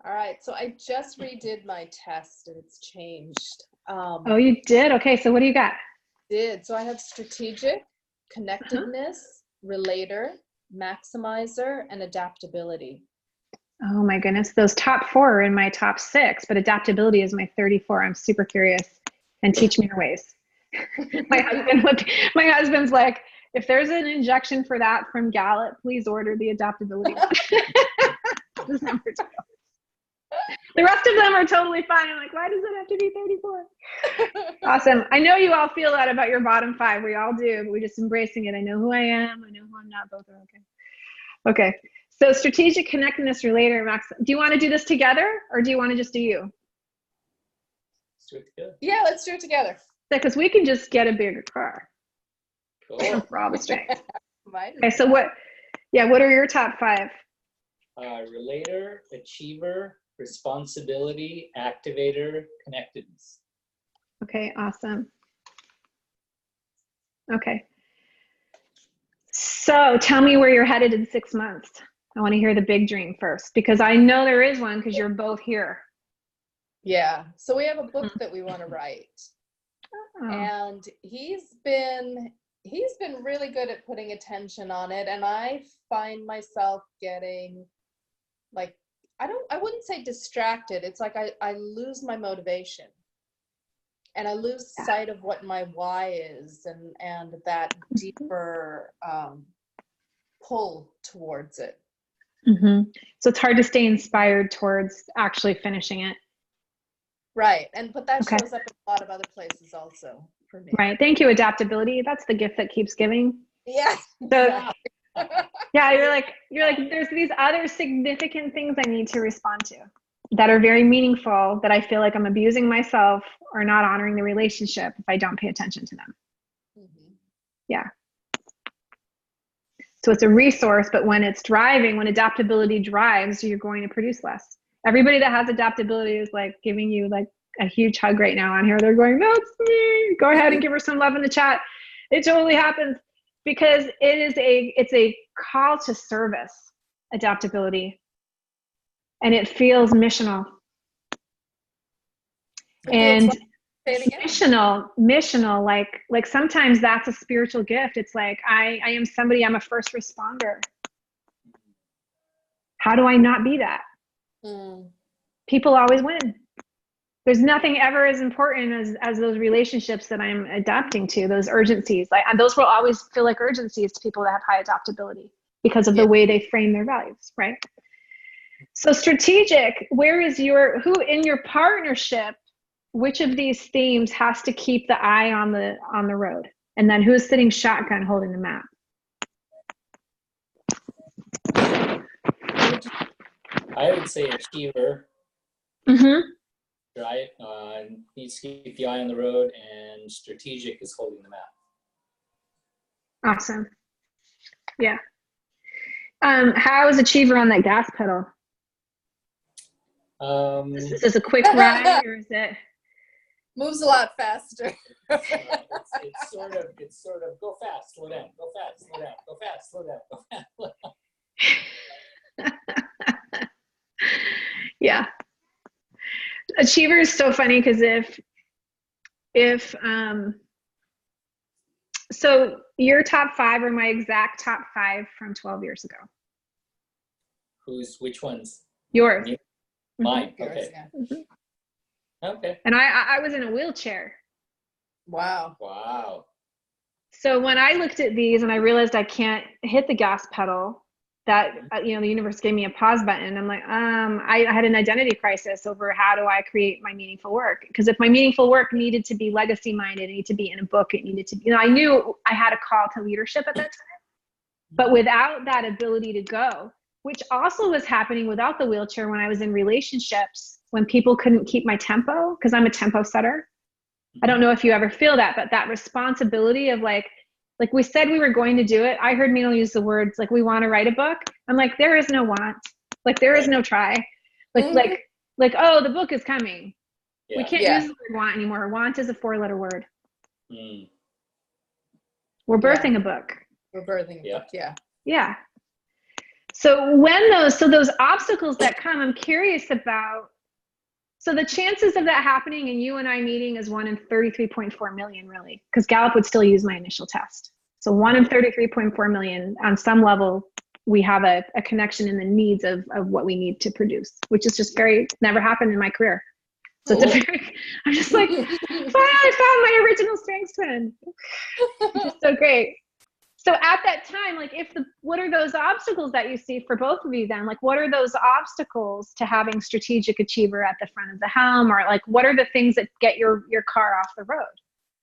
All right, so I just redid my test and it's changed. Oh, you did? Okay, so what do you got? So I have strategic, connectedness, relator, maximizer, and adaptability. Oh my goodness. Those top 4 are in my top 6, but adaptability is my 34. I'm super curious, and teach me your ways. My husband's like, if there's an injection for that from Gallup, please order the adaptability. This number 2. The rest of them are totally fine. I'm like, why does it have to be 34? Awesome. I know you all feel that about your bottom 5. We all do, but we're just embracing it. I know who I am. I know who I'm not. Both are okay. Okay. So strategic, connectedness, relator, max. Do you want to do this together, or do you want to just do you? Let's do it together. Yeah, let's do it together. Because we can just get a bigger car Cool. for all the strength. Mine. Okay. So what are your top 5? Relator, achiever, responsibility, activator, connectedness. Okay. Awesome. Okay. So tell me where you're headed in 6 months. I want to hear the big dream first, because I know there is one, because you're both here. Yeah, so we have a book that we want to write. Oh, And he's been really good at putting attention on it, and I find myself getting like, I wouldn't say distracted. It's like I lose my motivation, and I lose sight of what my why is, and that deeper pull towards it. mm-hmm. So it's hard to stay inspired towards actually finishing it. Right, but that Okay. shows up in a lot of other places also for me. Right. Thank you. Adaptability. That's the gift that keeps giving. Yeah. So yeah, you're like, there's these other significant things I need to respond to that are very meaningful, that I feel like I'm abusing myself or not honoring the relationship if I don't pay attention to them. Mhm. Yeah. So it's a resource, but when adaptability drives, you're going to produce less. Everybody that has adaptability is like giving you like a huge hug right now on here. They're going, that's me. Go ahead and give her some love in the chat. It totally happens, because it's a call to service, adaptability. And it feels missional. And Say it again. missional, like sometimes that's a spiritual gift. It's like, I am somebody, I'm a first responder. How do I not be that? Mm. People always win. There's nothing ever as important as those relationships that I'm adapting to, those urgencies. Like, and those will always feel like urgencies to people that have high adaptability because of the way they frame their values, right? So strategic, who in your partnership, which of these themes has to keep the eye on the road? And then who's sitting shotgun holding the map? I would say achiever, Mm-hmm. right? Needs to keep the eye on the road, and strategic is holding the map. Awesome. Yeah. How is achiever on that gas pedal? Is this a quick ride, or is it? Moves a lot faster. It's sort of go fast, slow down, go fast, slow down, go fast, slow down, go fast, slow down. Yeah. Achiever is so funny, because if so your top 5 are my exact top 5 from 12 years ago. Which ones? Yours. You? Mine. Yours, Okay. yeah. Mm-hmm. Okay. And I was in a wheelchair. Wow. Wow. So when I looked at these and I realized I can't hit the gas pedal, that the universe gave me a pause button. I'm like, I had an identity crisis over how do I create my meaningful work? Because if my meaningful work needed to be legacy minded, it needed to be in a book, it needed to be, I knew I had a call to leadership at that time. But without that ability to go, which also was happening without the wheelchair when I was in relationships, when people couldn't keep my tempo, because I'm a tempo setter. I don't know if you ever feel that, but that responsibility of like we said we were going to do it. I heard Meenal use the words like, we want to write a book. I'm like, there is no want, like there is no try. Like, oh, the book is coming. Yeah. We can't Yeah. use the word want anymore. Want is a 4-letter word. Mm. We're Yeah. birthing a book. We're birthing. Yeah. Yeah. Yeah. So when those obstacles that come, I'm curious about, so the chances of that happening and you and I meeting is 1 in 33.4 million, really, because Gallup would still use my initial test. So 1 in 33.4 million, on some level, we have a connection in the needs of what we need to produce, which is just never happened in my career. So it's I'm just like, finally I found my original strengths twin. Which is so great. So at that time, like what are those obstacles that you see for both of you then? Like what are those obstacles to having strategic achiever at the front of the helm? Or like what are the things that get your car off the road?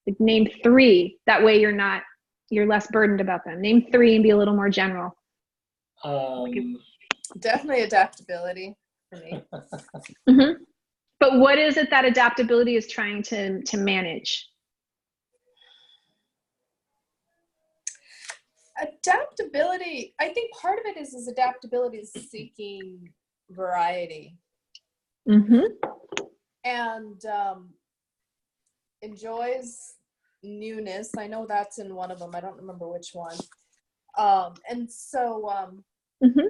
Like name 3, that way you're less burdened about them. Name 3 and be a little more general. Definitely adaptability for me. Mm-hmm. But what is it that adaptability is trying to manage? Adaptability, I think part of it is adaptability is seeking variety Mm-hmm. and enjoys newness. I know that's in one of them. I don't remember which one. And so Mm-hmm.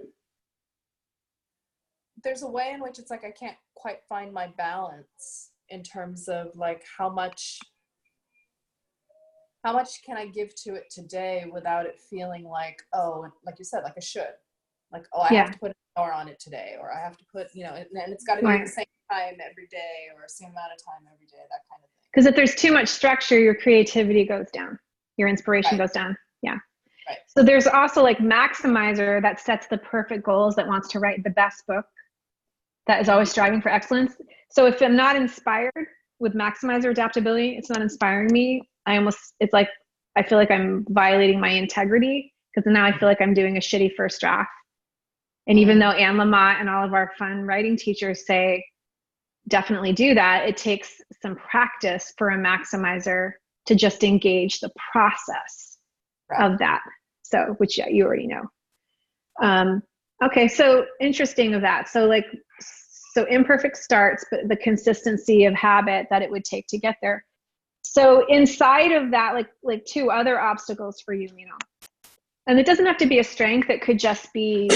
there's a way in which it's like I can't quite find my balance in terms of like how much can I give to it today without it feeling like, oh, like you said, like I should, like, oh, I have to put an hour on it today, or I have to put, and it's got to be the same time every day or same amount of time every day, that kind of thing. Because if there's too much structure, your creativity goes down, your inspiration goes down. Yeah. Right. So there's also like Maximizer that sets the perfect goals, that wants to write the best book, that is always striving for excellence. So if I'm not inspired with Maximizer adaptability, it's not inspiring me. It's like, I feel like I'm violating my integrity, because now I feel like I'm doing a shitty first draft. And even though Anne Lamott and all of our fun writing teachers say, definitely do that, it takes some practice for a Maximizer to just engage the process of that. So, which you already know. Okay, so interesting of that. So imperfect starts, but the consistency of habit that it would take to get there. So inside of that, like 2 other obstacles for you, and it doesn't have to be a strength. It could just be,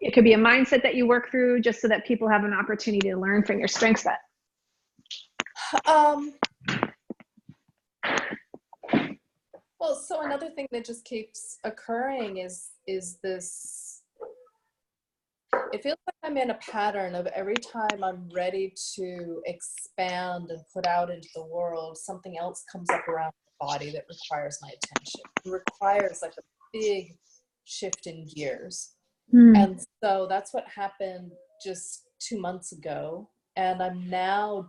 it could be a mindset that you work through, just so that people have an opportunity to learn from your strength set. Well, so another thing that just keeps occurring is this, it feels like I'm in a pattern of every time I'm ready to expand and put out into the world, something else comes up around the body that requires my attention. It requires like a big shift in gears. And so that's what happened just 2 months ago. And I'm now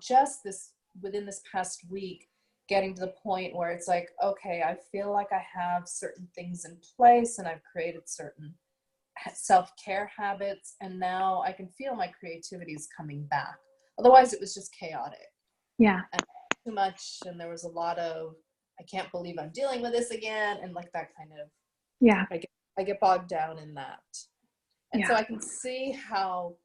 within this past week, getting to the point where it's like, okay, I feel like I have certain things in place and I've created certain self-care habits, and now I can feel my creativity is coming back. Otherwise it was just chaotic. Yeah. And too much, and there was a lot of, I can't believe I'm dealing with this again, and like that kind of, yeah. I get bogged down in that. And so I can see how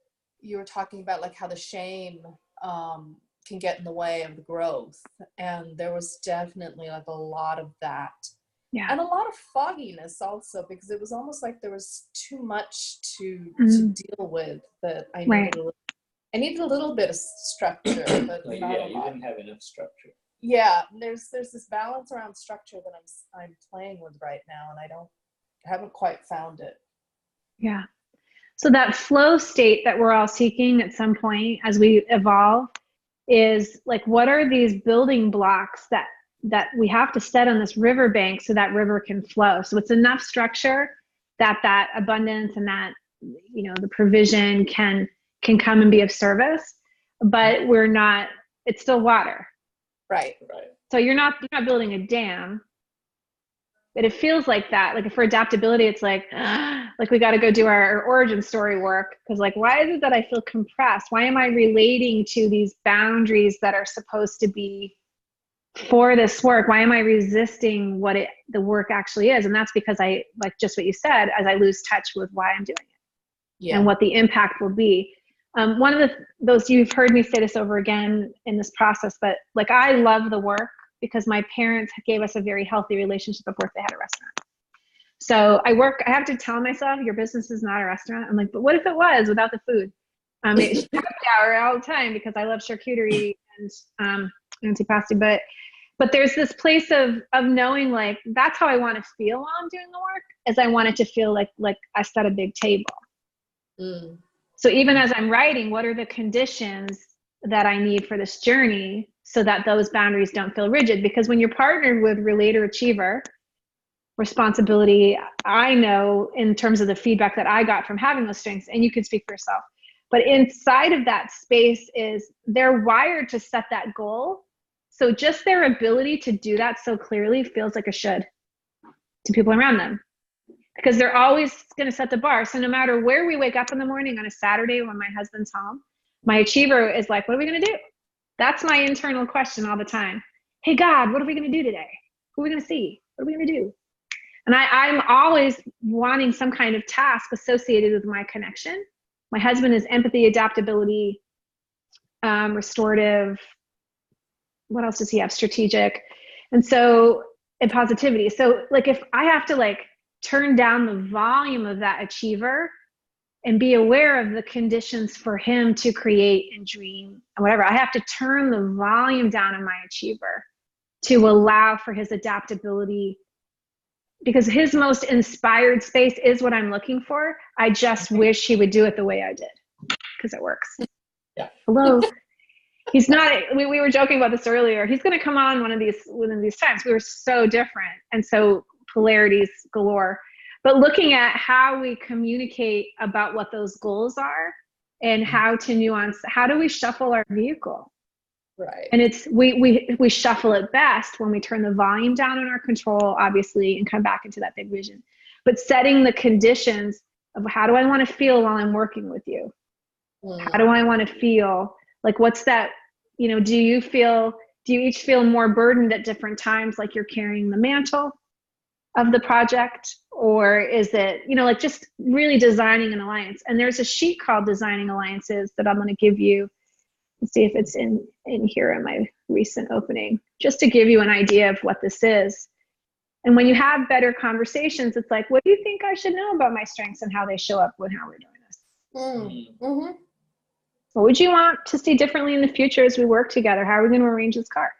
you were talking about like how the shame can get in the way of the growth. And there was definitely like a lot of that. Yeah. And a lot of fogginess also, because it was almost like there was too much to deal with, that I needed a little bit of structure. But you didn't have enough structure. Yeah, there's this balance around structure that I'm playing with right now, and I haven't quite found it. Yeah. So that flow state that we're all seeking at some point as we evolve is like, what are these building blocks that we have to set on this riverbank so that river can flow? So it's enough structure that abundance and that, the provision can come and be of service, but it's still water. Right. So you're not building a dam, but it feels like that. Like for adaptability, it's like we got to go do our origin story work. Because like, why is it that I feel compressed? Why am I relating to these boundaries that are supposed to be for this work? Why am I resisting what the work actually is? And that's because I, like just what you said, as I lose touch with why I'm doing it and what the impact will be. One of those, you've heard me say this over again in this process, but like I love the work because my parents gave us a very healthy relationship before they had a restaurant. So I have to tell myself, your business is not a restaurant. I'm like, but what if it was without the food? It's happy hour all the time because I love charcuterie and antipasti, but there's this place of knowing like, that's how I want to feel while I'm doing the work, is I want it to feel like I set a big table. Mm. So even as I'm writing, what are the conditions that I need for this journey so that those boundaries don't feel rigid? Because when you're partnered with relator achiever, responsibility, I know in terms of the feedback that I got from having those strengths, and you can speak for yourself, but inside of that space is they're wired to set that goal. So just their ability to do that so clearly feels like a should to people around them, because they're always going to set the bar. So no matter where we wake up in the morning on a Saturday when my husband's home, my achiever is like, what are we going to do? That's my internal question all the time. Hey, God, what are we going to do today? Who are we going to see? What are we going to do? And I'm always wanting some kind of task associated with my connection. My husband is empathy, adaptability, restorative. What else does he have? Strategic. And positivity. So like if I have to like turn down the volume of that achiever and be aware of the conditions for him to create and dream and whatever, I have to turn the volume down on my achiever to allow for his adaptability, because his most inspired space is what I'm looking for. I just wish he would do it the way I did, because it works. Yeah. Hello. He's not, we were joking about this earlier. He's going to come on one of these times. We were so different and so polarities galore. But looking at how we communicate about what those goals are and how to nuance, how do we shuffle our vehicle? Right. And it's we shuffle it best when we turn the volume down on our control, obviously, and come back into that big vision. But setting the conditions of how do I want to feel while I'm working with you? How do I want to feel? Like, what's that, do you each feel more burdened at different times, like you're carrying the mantle of the project? Or is it, like just really designing an alliance? And there's a sheet called Designing Alliances that I'm going to give you. Let's see if it's in here in my recent opening, just to give you an idea of what this is. And when you have better conversations, it's like, what do you think I should know about my strengths and how they show up when how we're doing this? Mm-hmm. What would you want to see differently in the future as we work together? How are we going to arrange this car?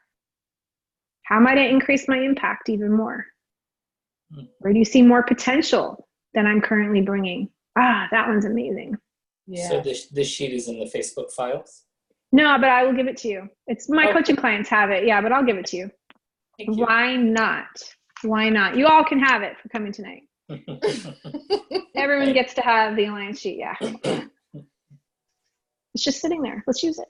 How might I increase my impact even more? Where do you see more potential than I'm currently bringing? That one's amazing. Yeah. So this sheet is in the Facebook files? No, but I will give it to you. It's my coaching clients have it. Yeah, but I'll give it to you. Thank you. Why not? Why not? You all can have it for coming tonight. Everyone gets to have the Alliance sheet. Yeah. It's just sitting there. Let's use it.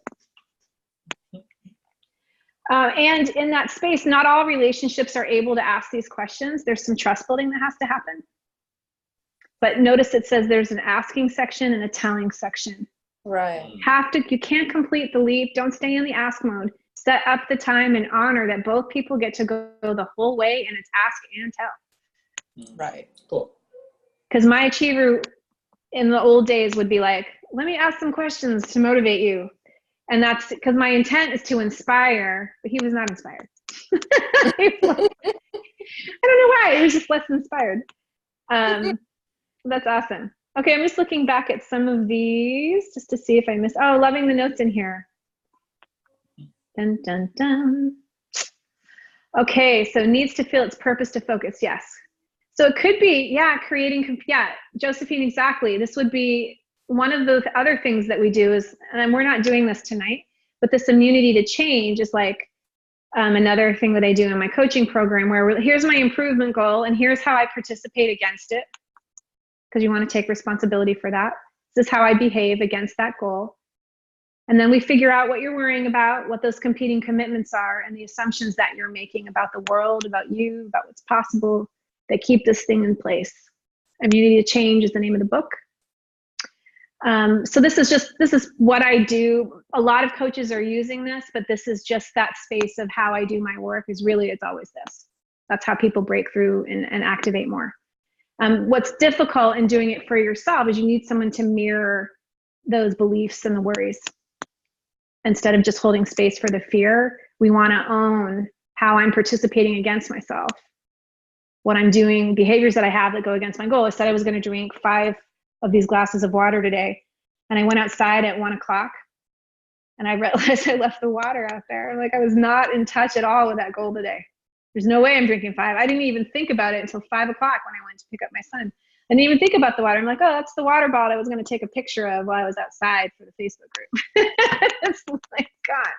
And in that space, not all relationships are able to ask these questions. There's some trust building that has to happen. But notice it says there's an asking section and a telling section. Right. You can't complete the leap. Don't stay in the ask mode. Set up the time and honor that both people get to go the whole way, and it's ask and tell. Right. Cool. Because my achiever in the old days would be like, let me ask some questions to motivate you. And that's because my intent is to inspire, but he was not inspired. I don't know why, he was just less inspired. That's awesome. Okay, I'm just looking back at some of these just to see if I missed. Oh, loving the notes in here. Dun, dun, dun. Okay, so needs to feel its purpose to focus. Yes. So it could be, creating, Josephine, exactly. This would be one of the other things that we do is, and we're not doing this tonight, but this immunity to change is like another thing that I do in my coaching program where here's my improvement goal and here's how I participate against it. Because you want to take responsibility for that. This is how I behave against that goal. And then we figure out what you're worrying about, what those competing commitments are, and the assumptions that you're making about the world, about you, about what's possible that keep this thing in place. Immunity to Change is the name of the book. So this is what I do. A lot of coaches are using this, but this is just that space of how I do my work is really, it's always this. That's how people break through and activate more. What's difficult in doing it for yourself is you need someone to mirror those beliefs and the worries. Instead of just holding space for the fear, we want to own how I'm participating against myself, what I'm doing, behaviors that I have that go against my goal. I said I was going to drink 5 of these glasses of water today, and I went outside at 1 o'clock, and I realized I left the water out there. Like, I was not in touch at all with that goal today. There's no way I'm drinking 5. I didn't even think about it until 5 o'clock when I went to pick up my son. I didn't even think about the water. I'm like, oh, that's the water bottle I was going to take a picture of while I was outside for the Facebook group. It's like, God.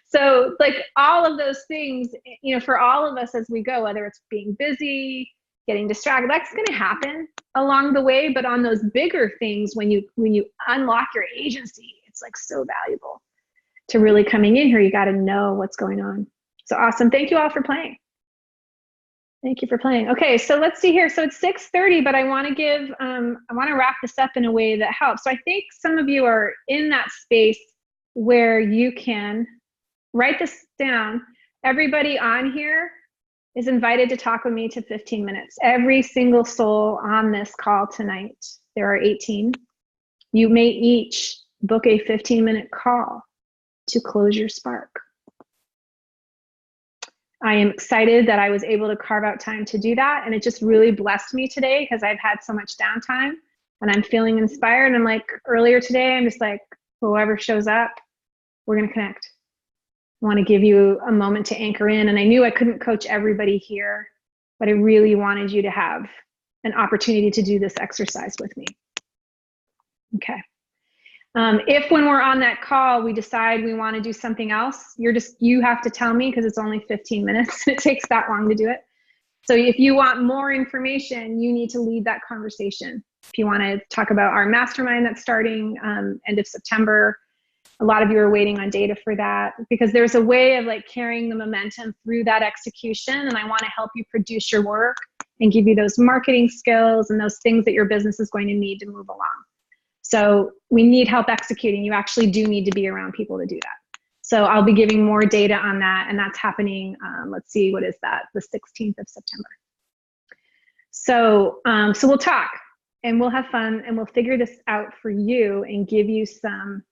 So like all of those things, you know, for all of us as we go, whether it's being busy, getting distracted, that's going to happen along the way. But on those bigger things, when you unlock your agency, it's like so valuable to really coming in here. You got to know what's going on. So awesome. Thank you all for playing. Thank you for playing. Okay, so let's see here. So it's 6:30, but I want to give, I want to wrap this up in a way that helps. So I think some of you are in that space where you can write this down. Everybody on here is invited to talk with me to 15 minutes. Every single soul on this call tonight, there are 18. You may each book a 15-minute call to close your spark. I am excited that I was able to carve out time to do that. And it just really blessed me today because I've had so much downtime and I'm feeling inspired. And I'm like, earlier today, I'm just like, whoever shows up, we're going to connect. I want to give you a moment to anchor in. And I knew I couldn't coach everybody here, but I really wanted you to have an opportunity to do this exercise with me. Okay. If when we're on that call, we decide we want to do something else, you have to tell me because it's only 15 minutes. It takes that long to do it. So if you want more information, you need to lead that conversation. If you want to talk about our mastermind that's starting end of September, a lot of you are waiting on data for that because there's a way of like carrying the momentum through that execution. And I want to help you produce your work and give you those marketing skills and those things that your business is going to need to move along. So we need help executing. You actually do need to be around people to do that. So I'll be giving more data on that, and that's happening, let's see, what is that? The 16th of September. So, so we'll talk, and we'll have fun, and we'll figure this out for you and give you some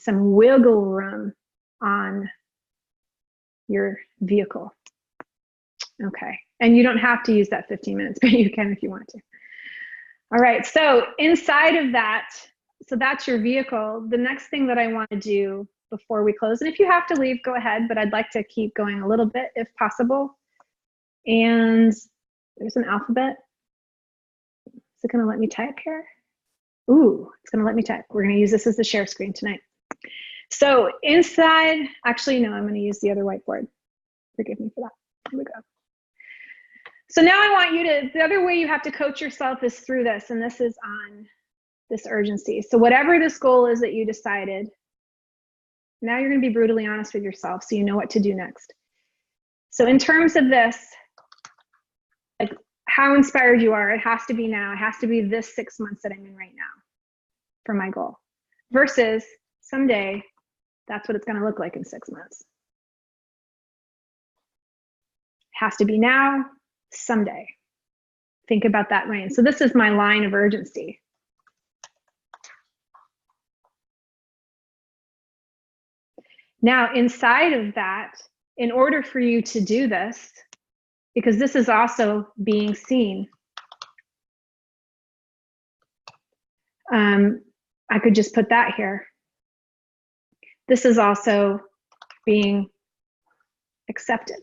wiggle room on your vehicle. Okay, and you don't have to use that 15 minutes, but you can if you want to. All right, so inside of that, so that's your vehicle. The next thing that I want to do before we close, and if you have to leave, go ahead, but I'd like to keep going a little bit if possible. And there's an alphabet. Is it going to let me type here? Ooh, it's going to let me type. We're going to use this as the share screen tonight. So inside, actually, no, I'm going to use the other whiteboard. Forgive me for that. Here we go. So now I want you to, the other way you have to coach yourself is through this, and this is on this urgency. So whatever this goal is that you decided, now you're going to be brutally honest with yourself so you know what to do next. So in terms of this, like how inspired you are, it has to be now. It has to be this 6 months that I'm in right now for my goal versus someday that's what it's going to look like in 6 months. It has to be now. Someday. Think about that range. So this is my line of urgency. Now, inside of that, in order for you to do this, because this is also being seen, I could just put that here. This is also being accepted.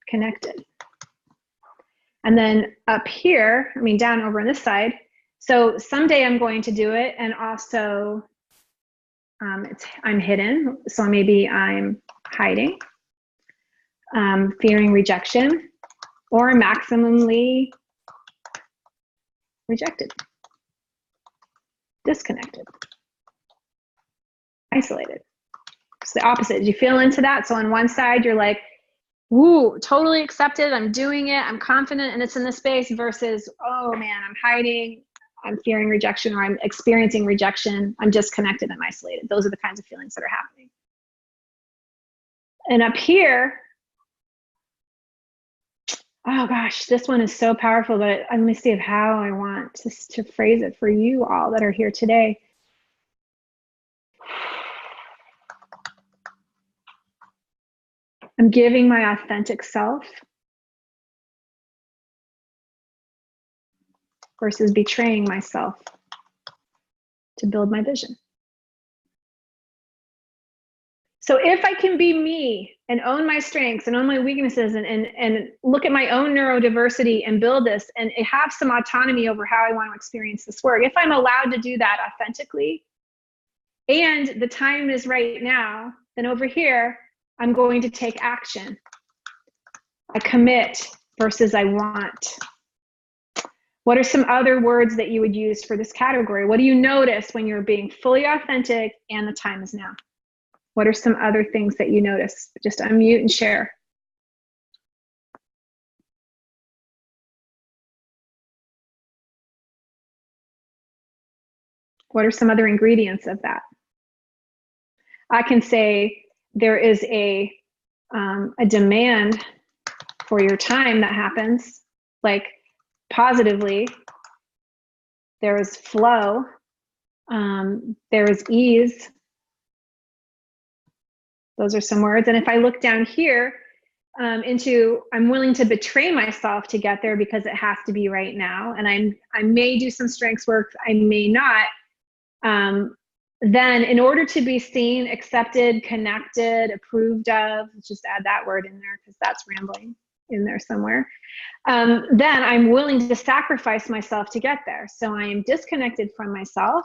Connected. And then up here, I mean down over on this side, so someday I'm going to do it, and also I'm hidden, so maybe I'm hiding, fearing rejection, or maximally rejected, disconnected, isolated. It's the opposite. Do you feel into that? So on one side, you're like, woo, totally accepted, I'm doing it, I'm confident, and it's in this space, versus, oh man, I'm hiding, I'm fearing rejection, or I'm experiencing rejection, I'm disconnected, I'm isolated. Those are the kinds of feelings that are happening. And up here, Oh gosh, this one is so powerful, but let me see how I want to phrase it for you all that are here today. I'm giving my authentic self versus betraying myself to build my vision. So if I can be me and own my strengths and own my weaknesses and look at my own neurodiversity and build this and have some autonomy over how I want to experience this work, if I'm allowed to do that authentically, and the time is right now, then over here, I'm going to take action. I commit versus I want. What are some other words that you would use for this category? What do you notice when you're being fully authentic and the time is now? What are some other things that you notice? Just unmute and share. What are some other ingredients of that? I can say there is a demand for your time that happens, like positively. There is flow. There is ease. Those are some words. And if I look down here into, I'm willing to betray myself to get there because it has to be right now. And I may do some strengths work, I may not. Then in order to be seen, accepted, connected, approved of, let's just add that word in there because that's rambling in there somewhere. Then I'm willing to sacrifice myself to get there. So I am disconnected from myself.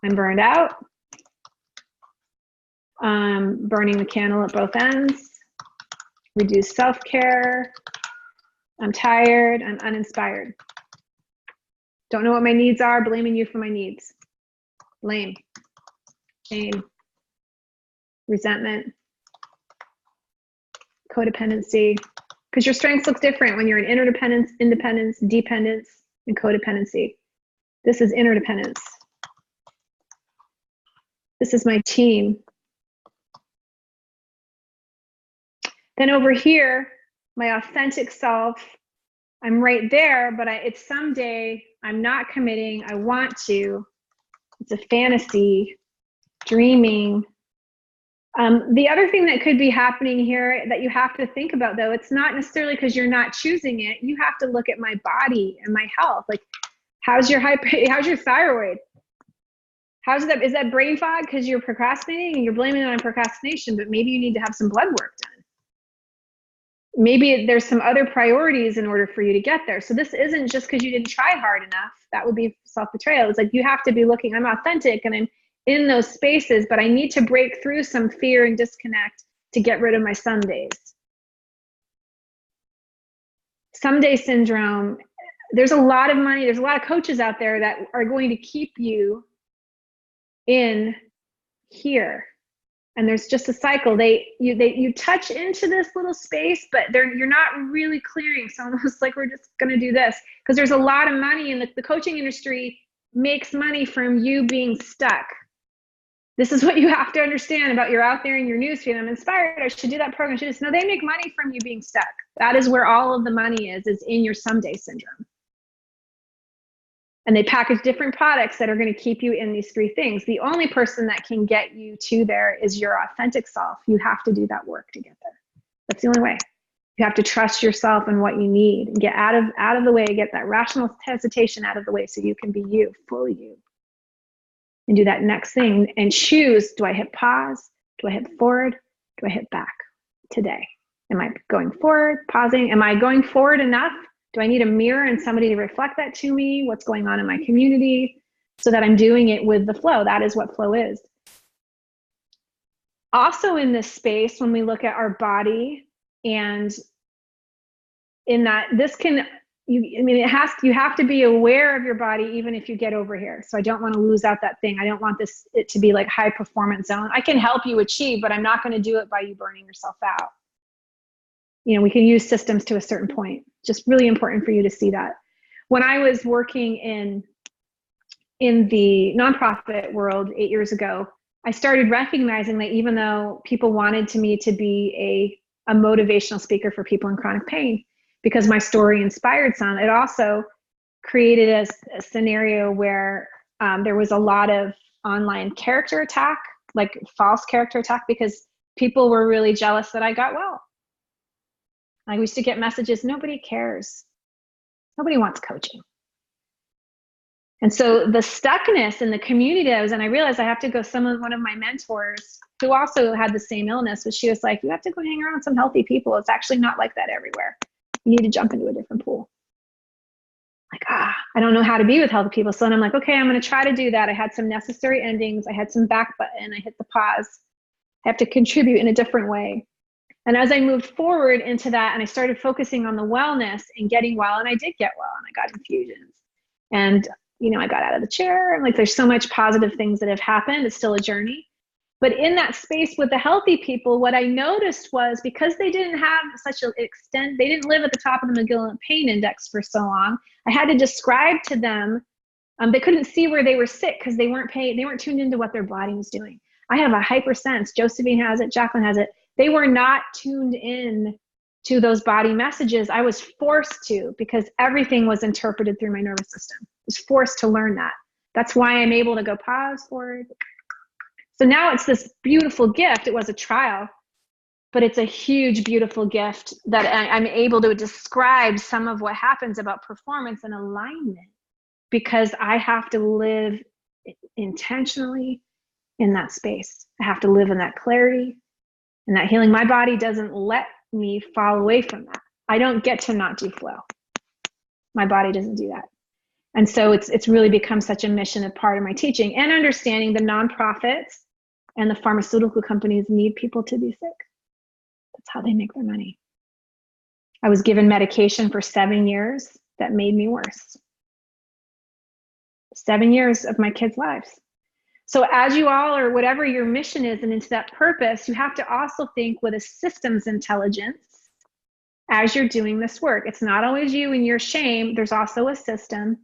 I'm burned out. Burning the candle at both ends. Reduce self-care. I'm tired. I'm uninspired. Don't know what my needs are. Blaming you for my needs. Blame. Shame. Resentment. Codependency. Because your strengths look different when you're in interdependence, independence, dependence, and codependency. This is interdependence. This is my team. Then over here, my authentic self, I'm right there, but it's someday, I'm not committing, I want to. It's a fantasy, dreaming. The other thing that could be happening here that you have to think about though, it's not necessarily because you're not choosing it, you have to look at my body and my health. Like, how's your thyroid? Is that brain fog because you're procrastinating and you're blaming it on procrastination, but maybe you need to have some blood work done. Maybe there's some other priorities in order for you to get there. So this isn't just because you didn't try hard enough. That would be self-betrayal. It's like you have to be looking, I'm authentic and I'm in those spaces, but I need to break through some fear and disconnect to get rid of my somedays. Someday syndrome, there's a lot of money, there's a lot of coaches out there that are going to keep you in here. And there's just a cycle. You touch into this little space, but you're not really clearing. So almost like we're just going to do this because there's a lot of money, and the coaching industry makes money from you being stuck. This is what you have to understand about you're out there in your newsfeed. I'm inspired. I should do that program. No, they make money from you being stuck. That is where all of the money is in your someday syndrome. And they package different products that are going to keep you in these three things. The only person that can get you to there is your authentic self. You have to do that work to get there. That's the only way. You have to trust yourself and what you need and get out of the way, get that rational hesitation out of the way so you can be you, fully you. And do that next thing and choose, do I hit pause? Do I hit forward? Do I hit back today? Am I going forward, pausing? Am I going forward enough? Do I need a mirror and somebody to reflect that to me? What's going on in my community? So that I'm doing it with the flow. That is what flow is. Also in this space, when we look at our body and in that, this can, you have to be aware of your body even if you get over here. So I don't want to lose out that thing. I don't want it to be like high performance zone. I can help you achieve, but I'm not going to do it by you burning yourself out. You know, we can use systems to a certain point. Just really important for you to see that. When I was working in the nonprofit world 8 years ago, I started recognizing that even though people wanted me to be a motivational speaker for people in chronic pain, because my story inspired some. It also created a scenario where there was a lot of online character attack, like false character attack, because people were really jealous that I got well. I used to get messages, nobody cares. Nobody wants coaching. And so the stuckness in the community and I realized I have to go, one of my mentors who also had the same illness, she was like, you have to go hang around some healthy people. It's actually not like that everywhere. You need to jump into a different pool. Like, I don't know how to be with healthy people. So then I'm like, okay, I'm going to try to do that. I had some necessary endings. I had some back button. I hit the pause. I have to contribute in a different way. And as I moved forward into that and I started focusing on the wellness and getting well, and I did get well and I got infusions and, I got out of the chair and like, there's so much positive things that have happened. It's still a journey. But in that space with the healthy people, what I noticed was because they didn't have such an extent, they didn't live at the top of the Magellan Pain Index for so long, I had to describe to them, they couldn't see where they were sick because they weren't tuned into what their body was doing. I have a hypersense, Josephine has it, Jacqueline has it. They were not tuned in to those body messages. I was forced to, because everything was interpreted through my nervous system. I was forced to learn that. That's why I'm able to go pause forward. So now it's this beautiful gift. It was a trial, but it's a huge, beautiful gift that I'm able to describe some of what happens about performance and alignment, because I have to live intentionally in that space. I have to live in that clarity and that healing. My body doesn't let me fall away from that. I don't get to not do flow. My body doesn't do that. And so it's really become such a mission of part of my teaching, and understanding the nonprofits and the pharmaceutical companies need people to be sick. That's how they make their money. I was given medication for 7 years that made me worse. 7 years of my kids' lives. So as you all, or whatever your mission is and into that purpose, you have to also think with a systems intelligence as you're doing this work. It's not always you and your shame. There's also a system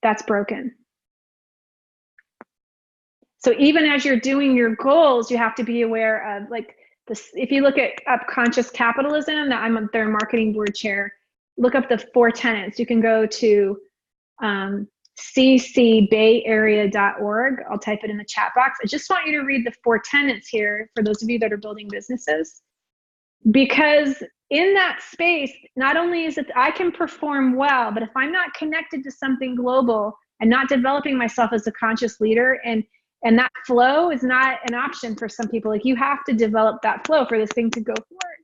that's broken. So even as you're doing your goals, you have to be aware of, like, this. If you look at Conscious Capitalism, that I'm their marketing board chair, look up the 4 tenets. You can go to ccbayarea.org. I'll type it in the chat box. I just want you to read the 4 tenets here for those of you that are building businesses, because in that space, not only is it I can perform well, but if I'm not connected to something global and not developing myself as a conscious leader, and that flow is not an option for some people. Like, you have to develop that flow for this thing to go forward.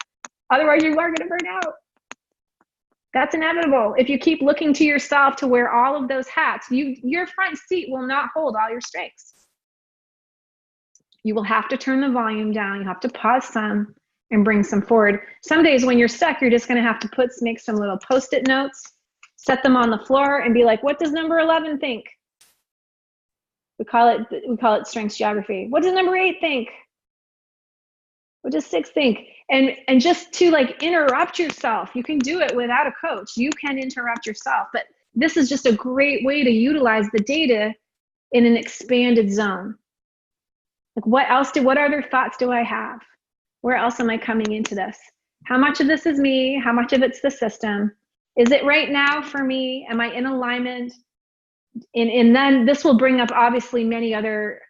Otherwise, you are going to burn out. That's inevitable. If you keep looking to yourself to wear all of those hats, your front seat will not hold all your strengths. You will have to turn the volume down. You have to pause some and bring some forward. Some days when you're stuck, you're just going to have to make some little Post-it notes, set them on the floor, and be like, what does number 11 think? We call it strengths geography. What does number 8 think? What does 6 think? And just to, like, interrupt yourself. You can do it without a coach. You can interrupt yourself, but this is just a great way to utilize the data in an expanded zone. Like, what other thoughts do I have? Where else am I coming into this? How much of this is me? How much of it's the system? Is it right now for me? Am I in alignment? And then this will bring up obviously many other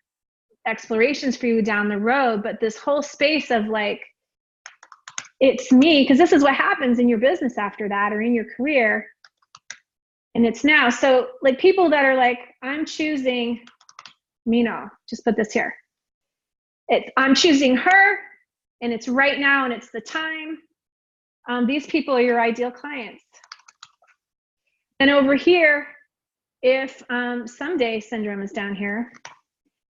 explorations for you down the road, but this whole space of, like, it's me, because this is what happens in your business after that, or in your career, and it's now. So, like, people that are like, I'm choosing Mina, just put this here. I'm choosing her, and it's right now, and it's the time. These people are your ideal clients. And over here, if someday syndrome is down here,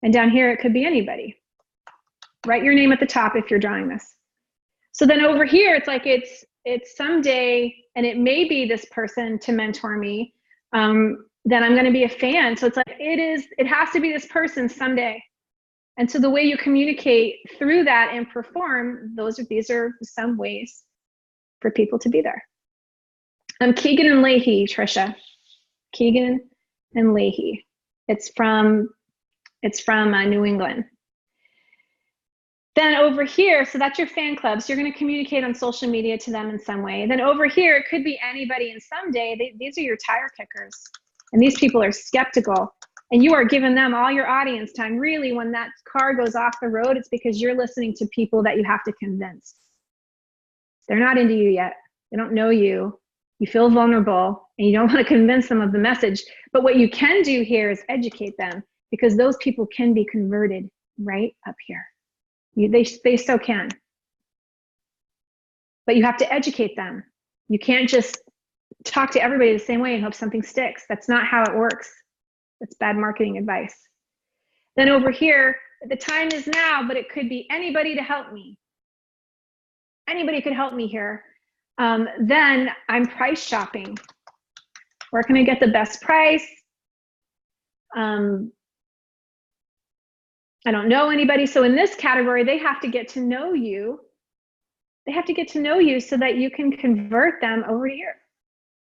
and down here it could be anybody. Write your name at the top if you're drawing this. So then over here, it's like it's someday, and it may be this person to mentor me, then I'm going to be a fan. So it's like it has to be this person someday. And so the way you communicate through that and perform, these are some ways for people to be there. Keegan and Leahy, Trisha. Keegan and Leahy. It's from New England. Then over here, so that's your fan club. So you're going to communicate on social media to them in some way. And then over here, it could be anybody. And someday, these are your tire kickers. And these people are skeptical. And you are giving them all your audience time. Really, when that car goes off the road, it's because you're listening to people that you have to convince. They're not into you yet. They don't know you. You feel vulnerable, and you don't want to convince them of the message. But what you can do here is educate them, because those people can be converted right up here. They so can. But you have to educate them. You can't just talk to everybody the same way and hope something sticks. That's not how it works. That's bad marketing advice. Then over here, the time is now, but it could be anybody to help me. Anybody could help me here. Then I'm price shopping. Where can I get the best price? I don't know anybody. So in this category, they have to get to know you. They have to get to know you so that you can convert them over here.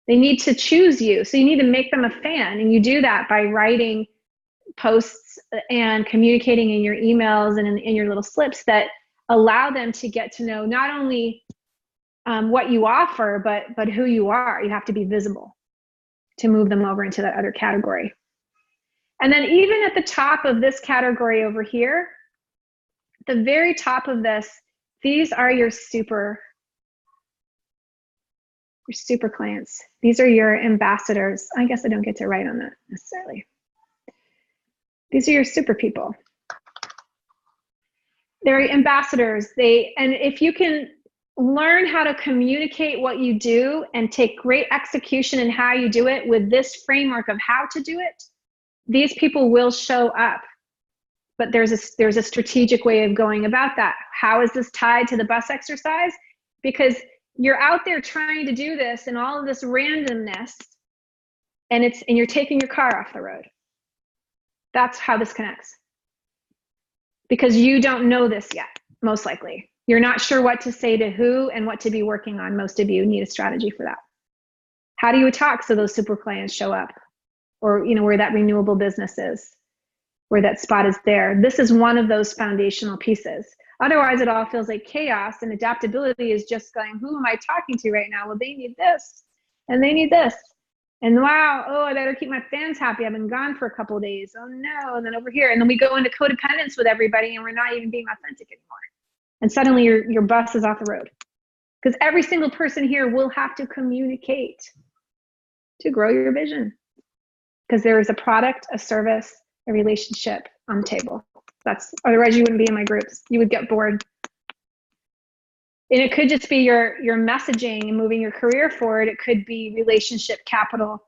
They need to choose you. So you need to make them a fan. And you do that by writing posts and communicating in your emails and in your little slips that allow them to get to know not only what you offer, but who you are. You have to be visible to move them over into that other category. And then even at the top of this category over here, the very top of this, these are your super clients. These are your ambassadors. I guess I don't get to write on that necessarily. These are your super people. They're ambassadors. And if you can learn how to communicate what you do and take great execution in how you do it with this framework of how to do it, these people will show up. But there's a strategic way of going about that. How is this tied to the bus exercise? Because you're out there trying to do this and all of this randomness, and you're taking your car off the road. That's how this connects. Because you don't know this yet, most likely. You're not sure what to say to who and what to be working on. Most of you need a strategy for that. How do you talk so those super clients show up? Or where that renewable business is, where that spot is there. This is one of those foundational pieces. Otherwise, it all feels like chaos, and adaptability is just going, who am I talking to right now? Well, they need this, and they need this. And wow, I better keep my fans happy. I've been gone for a couple of days. Oh no, and then over here. And then we go into codependence with everybody, and we're not even being authentic anymore. And suddenly your bus is off the road. Because every single person here will have to communicate to grow your vision. Because there is a product, a service, a relationship on the table. Otherwise you wouldn't be in my groups. You would get bored. And it could just be your messaging and moving your career forward. It could be relationship capital.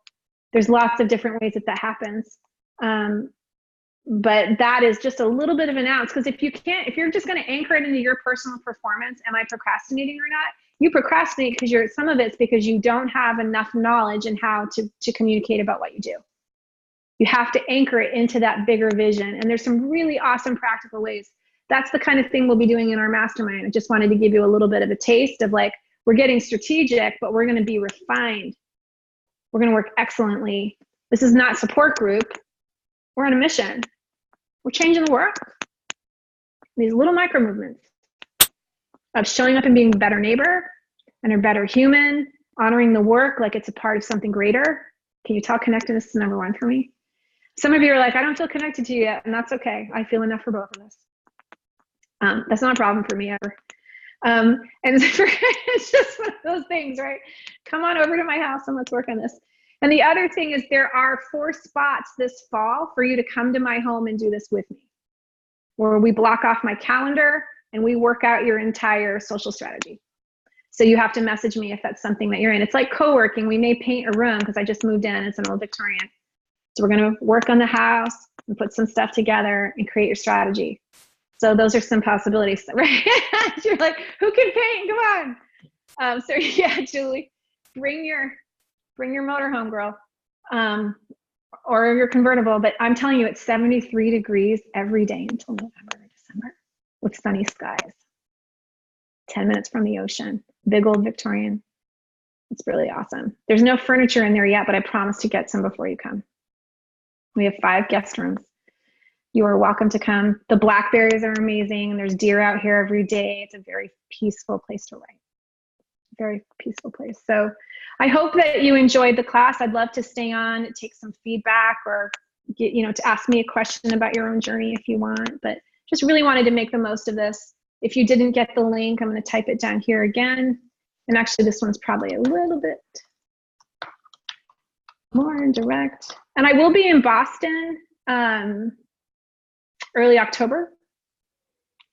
There's lots of different ways that happens. But that is just a little bit of an ounce. Because if you're just going to anchor it into your personal performance, am I procrastinating or not? You procrastinate because some of it's because you don't have enough knowledge in how to communicate about what you do. You have to anchor it into that bigger vision. And there's some really awesome practical ways. That's the kind of thing we'll be doing in our mastermind. I just wanted to give you a little bit of a taste of we're getting strategic, but we're going to be refined. We're going to work excellently. This is not support group. We're on a mission. We're changing the world. These little micro movements of showing up and being a better neighbor and a better human, honoring the work like it's a part of something greater. Can you tell connectedness is number one for me? Some of you are like, I don't feel connected to you yet, and that's okay. I feel enough for both of us. That's not a problem for me ever. And it's just one of those things, right? Come on over to my house and let's work on this. And the other thing is there are 4 spots this fall for you to come to my home and do this with me, where we block off my calendar and we work out your entire social strategy. So you have to message me if that's something that you're in. It's like co-working. We may paint a room because I just moved in. It's an old Victorian. So we're going to work on the house and put some stuff together and create your strategy. So those are some possibilities, right? You're like, who can paint? Come on. So yeah, Julie, bring your motorhome, girl, or your convertible. But I'm telling you, it's 73 degrees every day until November or December with sunny skies. 10 minutes from the ocean, big old Victorian. It's really awesome. There's no furniture in there yet, but I promise to get some before you come. We have 5 guest rooms. you are welcome to come. The blackberries are amazing. There's deer out here every day. It's a very peaceful place to write. Very peaceful place. So I hope that you enjoyed the class. I'd love to stay on, take some feedback, or get, to ask me a question about your own journey if you want, but just really wanted to make the most of this. If you didn't get the link, I'm going to type it down here again. And actually this one's probably a little bit more indirect. And I will be in Boston early October.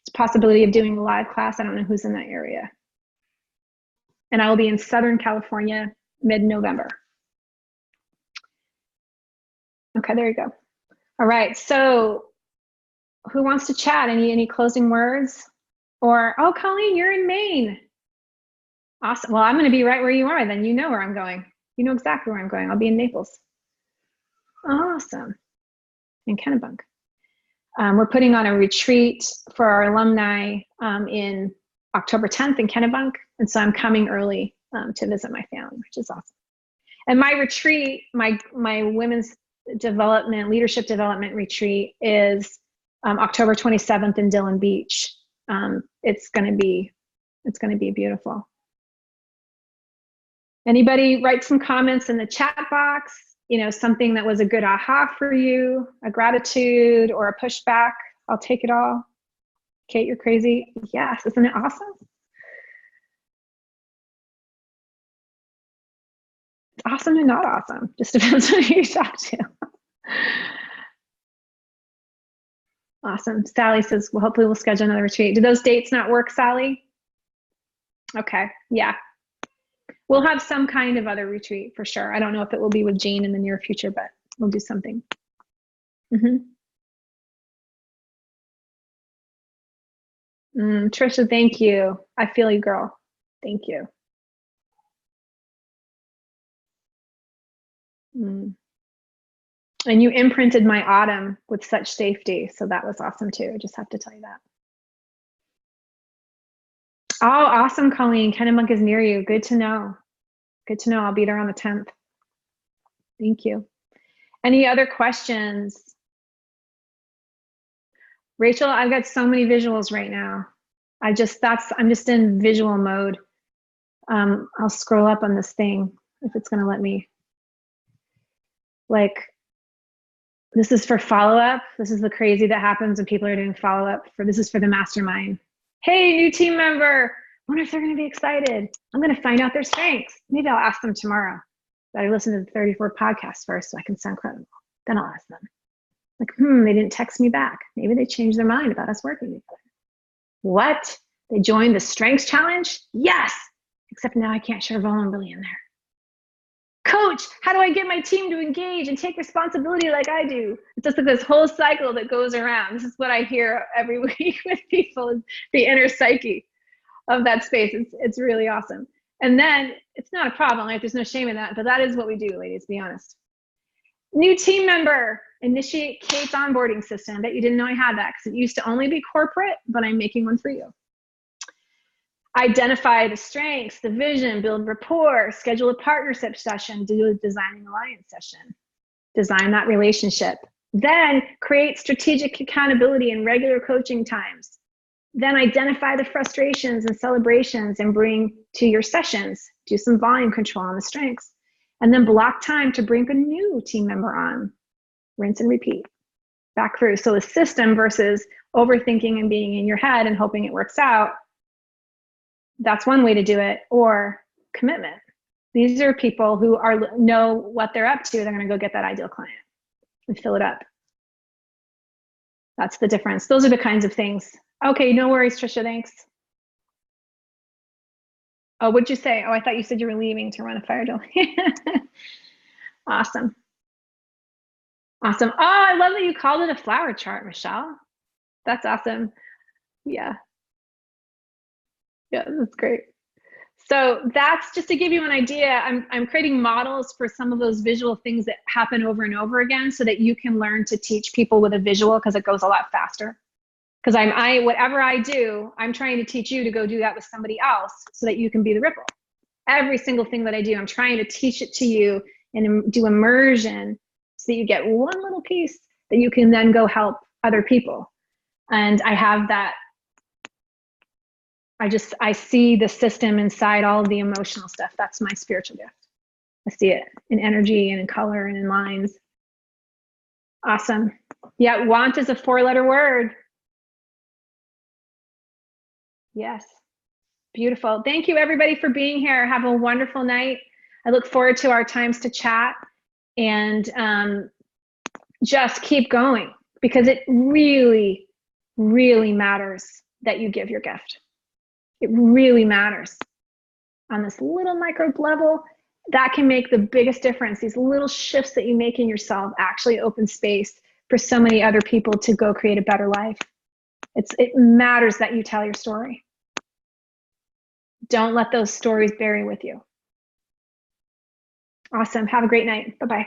It's a possibility of doing a live class. I don't know who's in that area. And I will be in Southern California mid-November. Okay, there you go. All right, so who wants to chat? Any closing words? Or, oh, Colleen, you're in Maine. Awesome. Well, I'm going to be right where you are then. You know where I'm going. You know exactly where I'm going. I'll be in Naples. Awesome. In Kennebunk. We're putting on a retreat for our alumni in October 10th in Kennebunk. And so I'm coming early to visit my family, which is awesome. And my retreat, my women's development, leadership development retreat is October 27th in Dillon Beach. It's going to be beautiful. Anybody write some comments in the chat box, something that was a good aha for you, a gratitude or a pushback. I'll take it all. Kate, you're crazy. Yes, isn't it awesome? It's awesome and not awesome. Just depends on who you talk to. Awesome. Sally says, well, hopefully we'll schedule another retreat. Do those dates not work, Sally? Okay, yeah. We'll have some kind of other retreat for sure. I don't know if it will be with Jean in the near future, but we'll do something. Trisha, thank you. I feel you, girl. Thank you. And you imprinted my autumn with such safety. So that was awesome too. I just have to tell you that. Oh, awesome, Colleen. Kennebunk is near you. Good to know. Good to know. I'll be there on the 10th. Thank you. Any other questions? Rachel, I've got so many visuals right now. I'm just in visual mode. I'll scroll up on this thing if it's gonna let me. Like, this is for follow-up. This is the crazy that happens when people are doing follow-up. This is for the mastermind. Hey, new team member. Wonder if they're gonna be excited. I'm gonna find out their strengths. Maybe I'll ask them tomorrow. But I listened to the 34 podcasts first so I can sound credible. Then I'll ask them. Like, they didn't text me back. Maybe they changed their mind about us working together. What? They joined the strengths challenge? Yes! Except now I can't share vulnerability in there. Coach, how do I get my team to engage and take responsibility like I do? It's just like this whole cycle that goes around. This is what I hear every week with people, is the inner psyche of that space. It's really awesome. And then it's not a problem, like there's no shame in that, but that is what we do, ladies, be honest. New team member, initiate Kate's onboarding system. That you didn't know I had that because it used to only be corporate, but I'm making one for you. Identify the strengths, the vision, build rapport, schedule a partnership session, do a designing alliance session, design that relationship. Then create strategic accountability and regular coaching times. Then identify the frustrations and celebrations and bring to your sessions. Do some volume control on the strengths. And then block time to bring a new team member on. Rinse and repeat. Back through. So a system versus overthinking and being in your head and hoping it works out. That's one way to do it. Or commitment. These are people who know what they're up to. They're going to go get that ideal client and fill it up. That's the difference. Those are the kinds of things. Okay, no worries, Trisha, thanks. Oh, what'd you say? Oh, I thought you said you were leaving to run a fire drill. Awesome. Awesome. Oh, I love that you called it a flower chart, Michelle. That's awesome. Yeah. Yeah, that's great. So that's just to give you an idea. I'm creating models for some of those visual things that happen over and over again so that you can learn to teach people with a visual because it goes a lot faster. Because whatever I do, I'm trying to teach you to go do that with somebody else so that you can be the ripple. Every single thing that I do, I'm trying to teach it to you and do immersion so that you get one little piece that you can then go help other people. And I have that, I see the system inside all of the emotional stuff. That's my spiritual gift. I see it in energy and in color and in lines. Awesome. Yeah, want is a 4-letter word. Yes. Beautiful. Thank you everybody for being here. Have a wonderful night. I look forward to our times to chat, and just keep going, because it really, really matters that you give your gift. It really matters on this little micro level. That can make the biggest difference. These little shifts that you make in yourself actually open space for so many other people to go create a better life. It matters that you tell your story. Don't let those stories bury with you. Awesome. Have a great night. Bye-bye.